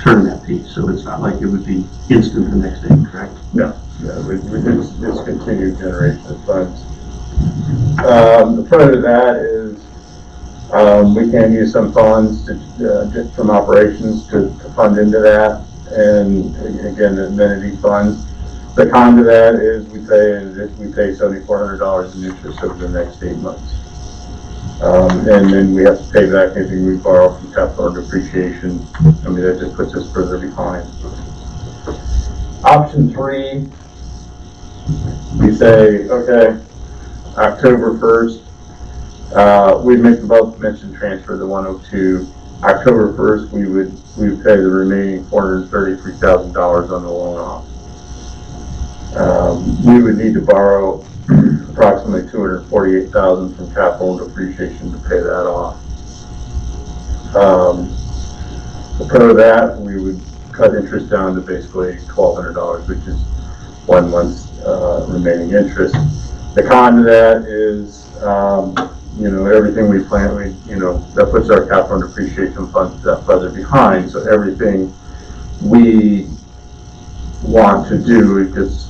turning that piece. So it's not like it would be instant the next day, correct? No, it's continued generation of funds. The part of that is we can use some funds just from operations to fund into that, and again, the amenity fund. The con to that is we pay $7,400 in interest over the next 8 months. And then we have to pay back anything we borrow from capital and depreciation. I mean, that just puts us further behind. Option 3, we say, okay, October 1st, we make the above mentioned transfer, the 102. October 1st, we would pay the remaining $433,000 on the loan off. We would need to borrow approximately $248,000 from capital and depreciation to pay that off. The pro of that, we would cut interest down to basically $1,200, which is 1 month's remaining interest. The con to that is, everything we plan, that puts our capital and depreciation funds that further behind. So everything we want to do, it gets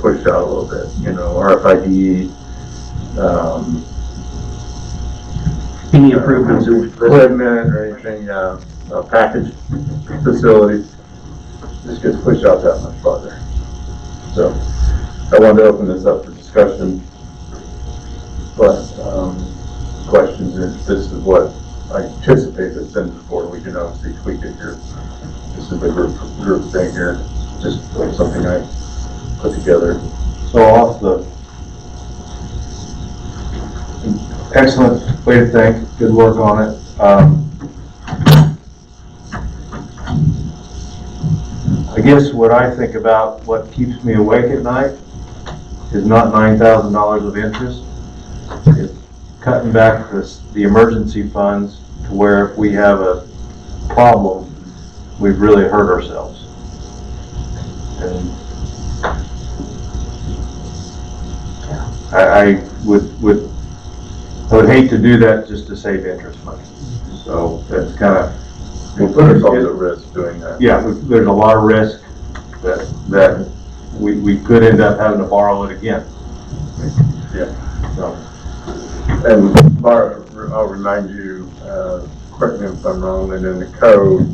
pushed out a little bit. RFID, Any improvements in equipment or anything, package facility, just gets pushed out that much farther. So I wanted to open this up for discussion, but questions, if this is what I anticipate that sends the board, we can obviously tweak it here. This is the group thing here, just something I put together. So off the, excellent way to think, good work on it. I guess what I think about what keeps me awake at night is not $9,000 of interest. It's cutting back the emergency funds to where if we have a problem, we've really hurt ourselves. And I would hate to do that just to save interest money. So that's kind of, We put ourselves at risk doing that. yeah, there's a lot of risk that we could end up having to borrow it again. Yeah. So, And I'll remind you, correct me if I'm wrong, and in the code,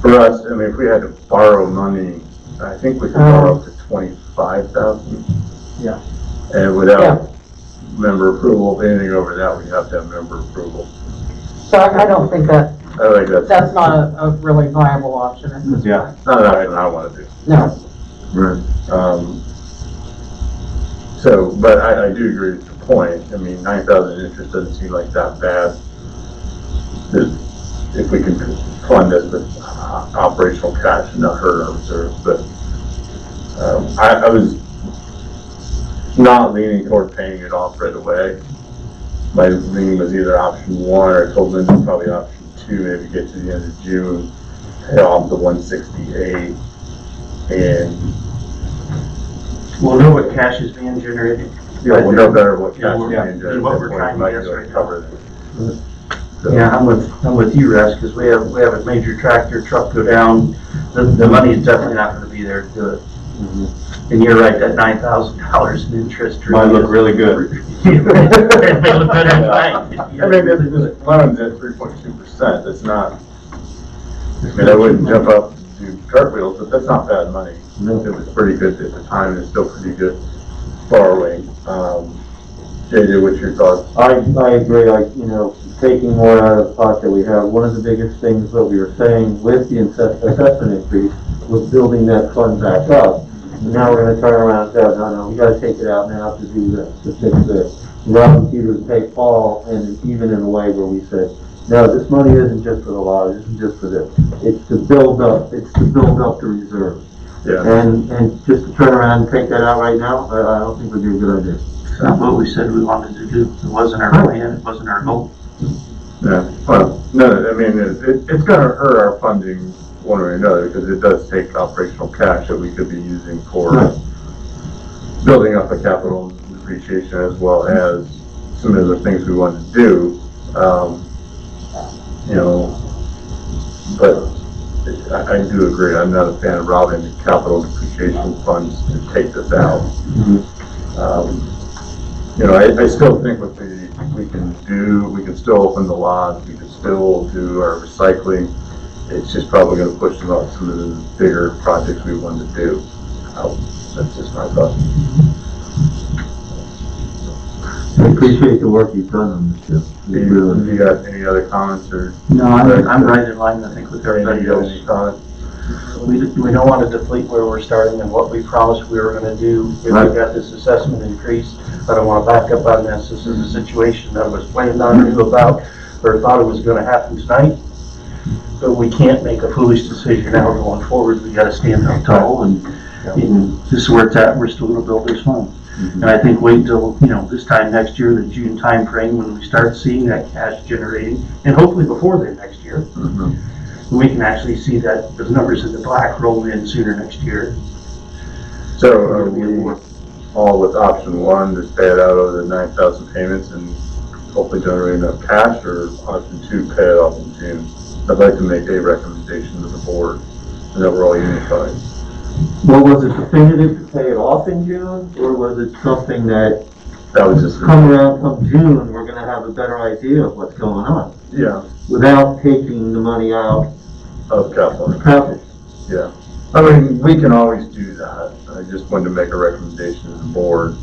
for us, I mean, if we had to borrow money, I think we could borrow up to 25,000. Yeah. And without member approval, anything over that, we have to have member approval. So I don't think that, I think that's not a really viable option at this yeah. point. not what I want to do. No. Right. So, but I do agree with your point. I mean, 9,000 interest doesn't seem like that bad. If we can fund this with operational cash and not hurt our reserves, but I was not leaning toward paying it off right away. My leaning was either option one, or I told Linda probably option two, maybe get to the end of June, pay off the 168, and We'll know what cash is being generated. yeah, we'll know better what Yeah, cash we're- is being generated. and what we're trying to Might guess be able right now. cover that. So, Yeah, I'm with you, Russ, because we have a major tractor truck go down. The money is definitely not gonna be there to do it. And you're right, that $9,000 in interest. Might look really good. It may look better than mine. I mean, this loan's at 3.2%, that's not, I mean, I wouldn't jump up and do cartwheels, but that's not bad money. It was pretty good at the time, and it's still pretty good borrowing. JJ, what's your thoughts? I agree, taking more out of the pot that we have, one of the biggest things that we were saying with the assessment increase was building that fund back up. And now we're gonna turn around and say, no, we gotta take it out now to do this, to fix this. Rob Peter to pay Paul, and even in a way where we said, no, this money isn't just for the law, it isn't just for this. It's to build up the reserves. Yeah, And just to turn around and take that out right now, I don't think would be a good idea. It's not what we said we wanted to do. It wasn't our plan, it wasn't our goal. yeah, well, no, I mean, it's gonna hurt our funding one way or another, because it does take operational cash that we could be using for building up a capital depreciation, as well as some of the things we want to do. But I do agree, I'm not a fan of robbing the capital depreciation funds to take this out. I still think we can still open the lots, we can still do our recycling. It's just probably gonna push them out some of the bigger projects we want to do. That's just my thought. I appreciate the work you've done on this, Jim. You got any other comments, or? No, I'm right in line, I think, with everybody You got else. any comments? We don't want to deplete where we're starting and what we promised we were gonna do. If we got this assessment increase, I don't want to back up on this. This is a situation that was planned on, knew about, or thought it was gonna happen tonight. But we can't make a foolish decision now going forward. We gotta stand up tall, and this is where it's at. We're still gonna build this home. And I think wait until, this time next year, the June timeframe, when we start seeing that cash generating, and hopefully before then next year, we can actually see that those numbers in the black roll in sooner next year. So are we all with option one, just pay it out over the 9,000 payments and hopefully generate enough cash, or option two, pay it off in June? I'd like to make a recommendation to the board, and that we're all unified. Well, was it definitive to pay it off in June, or was it something that That was just, come June, we're gonna have a better idea of what's going on, yeah, without taking the money out of capital. of capital? Yeah, I mean, we can always do that. I just wanted to make a recommendation to the board.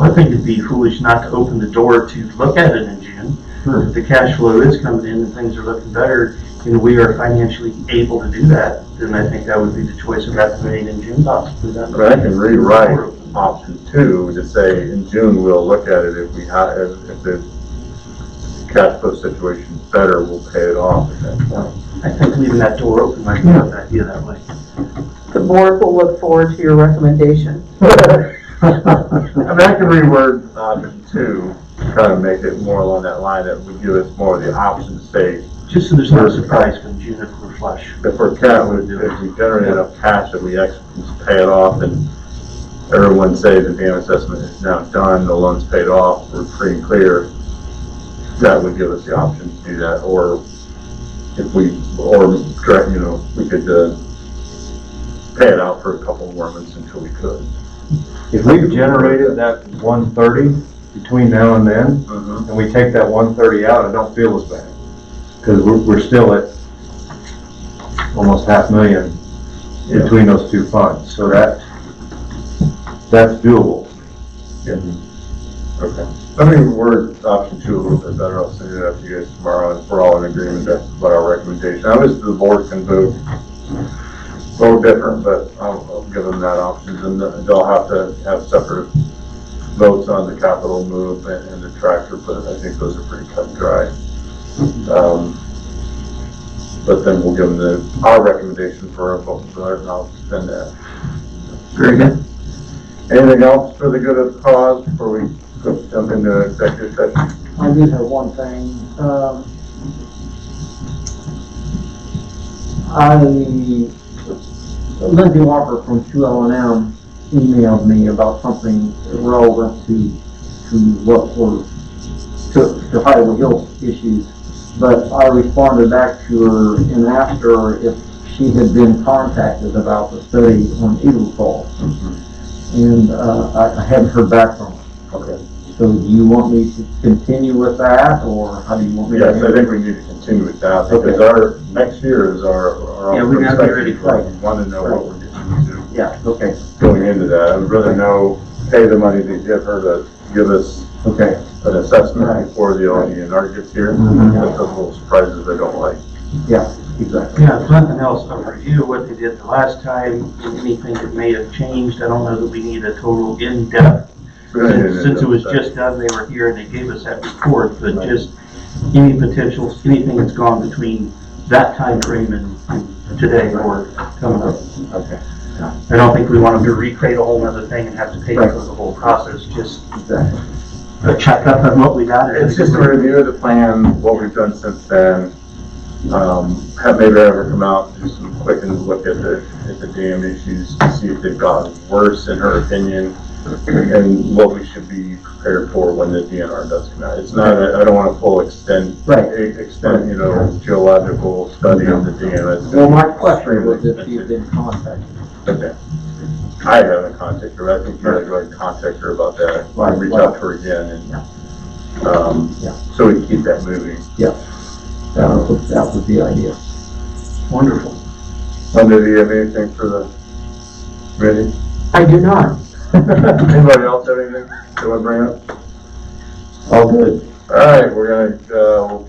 I think it'd be foolish not to open the door to look at it in June. if the cash flow is coming in and things are looking better, and we are financially able to do that, then I think that would be the choice of that made in June possibly. I mean, I can rewrite option 2 to say in June, we'll look at it if the cash flow situation is better, we'll pay it off at that point. I think leaving that door open might be a good idea that way. The board will look forward to your recommendation. I mean, I can reword option 2, try to make it more along that line that would give us more of the option to say, Just so there's no surprise for June if we're flush. if we generate enough cash that we actually pay it off and everyone say the dam assessment is now done, the loan's paid off, we're free and clear, that would give us the option to do that, or if we, we could, pay it out for a couple more months until we could. If we've generated that 130 between now and then, and we take that 130 out, I don't feel as bad. Because we're still at almost $500,000 between those two funds, so that's doable. Okay. Let me word option 2 a little bit better. I'll send it out to you guys tomorrow, and if we're all in agreement, that's what our recommendation. Obviously, the board can vote different, but I'll give them that option, and they'll have to have separate votes on the capital move and the tractor, but I think those are pretty cut and dry. But then we'll give them our recommendation for a vote, and I'll send that. Very good. Anything else for the good of the cause before we jump into executive session? I do have one thing. Lindsay Walker from 2L&M emailed me about something relevant to what were, to Highway Hill issues. But I responded back to her and asked her if she had been contacted about the study on Eagle Falls. And I haven't heard back from her. Okay. So do you want me to continue with that, or how do you want me to? Yes, I think we need to continue with that, because our, next year is our. Yeah, we gotta be ready for it. We want to know what we're getting into Yeah, okay, going into that. I would rather know, pay the money to give her to give us okay. an assessment before the ODNR gets here. Mhm. That's those little surprises I don't like. Yeah, exactly. Yeah, if nothing else, a review of what they did the last time, and anything that may have changed. I don't know that we need a total in-depth, since it was just done, they were here and they gave us that report, but just any potentials, anything that's gone between that time frame and today or coming up. Okay. I don't think we want them to recreate a whole other thing and have to pay for the whole process, just Exactly. a checkup on what we got. It's just a review of the plan, what we've done since then. Have maybe ever come out and do some quick and look at the dam issues to see if they've gotten worse in her opinion, and what we should be prepared for when the DNR does come out. It's not, I don't want a full extent, geological study of the dam. Well, my question was if you've been contacted. Okay. I haven't contacted her, I think you gotta go ahead and contact her about that, Right, reach right. out to her again, and, Yeah. so we can keep that moving. That was the idea. Wonderful. Linda, do you have anything for the committee? I do not. Anybody else have anything they want to bring up? All good. All right, we're gonna,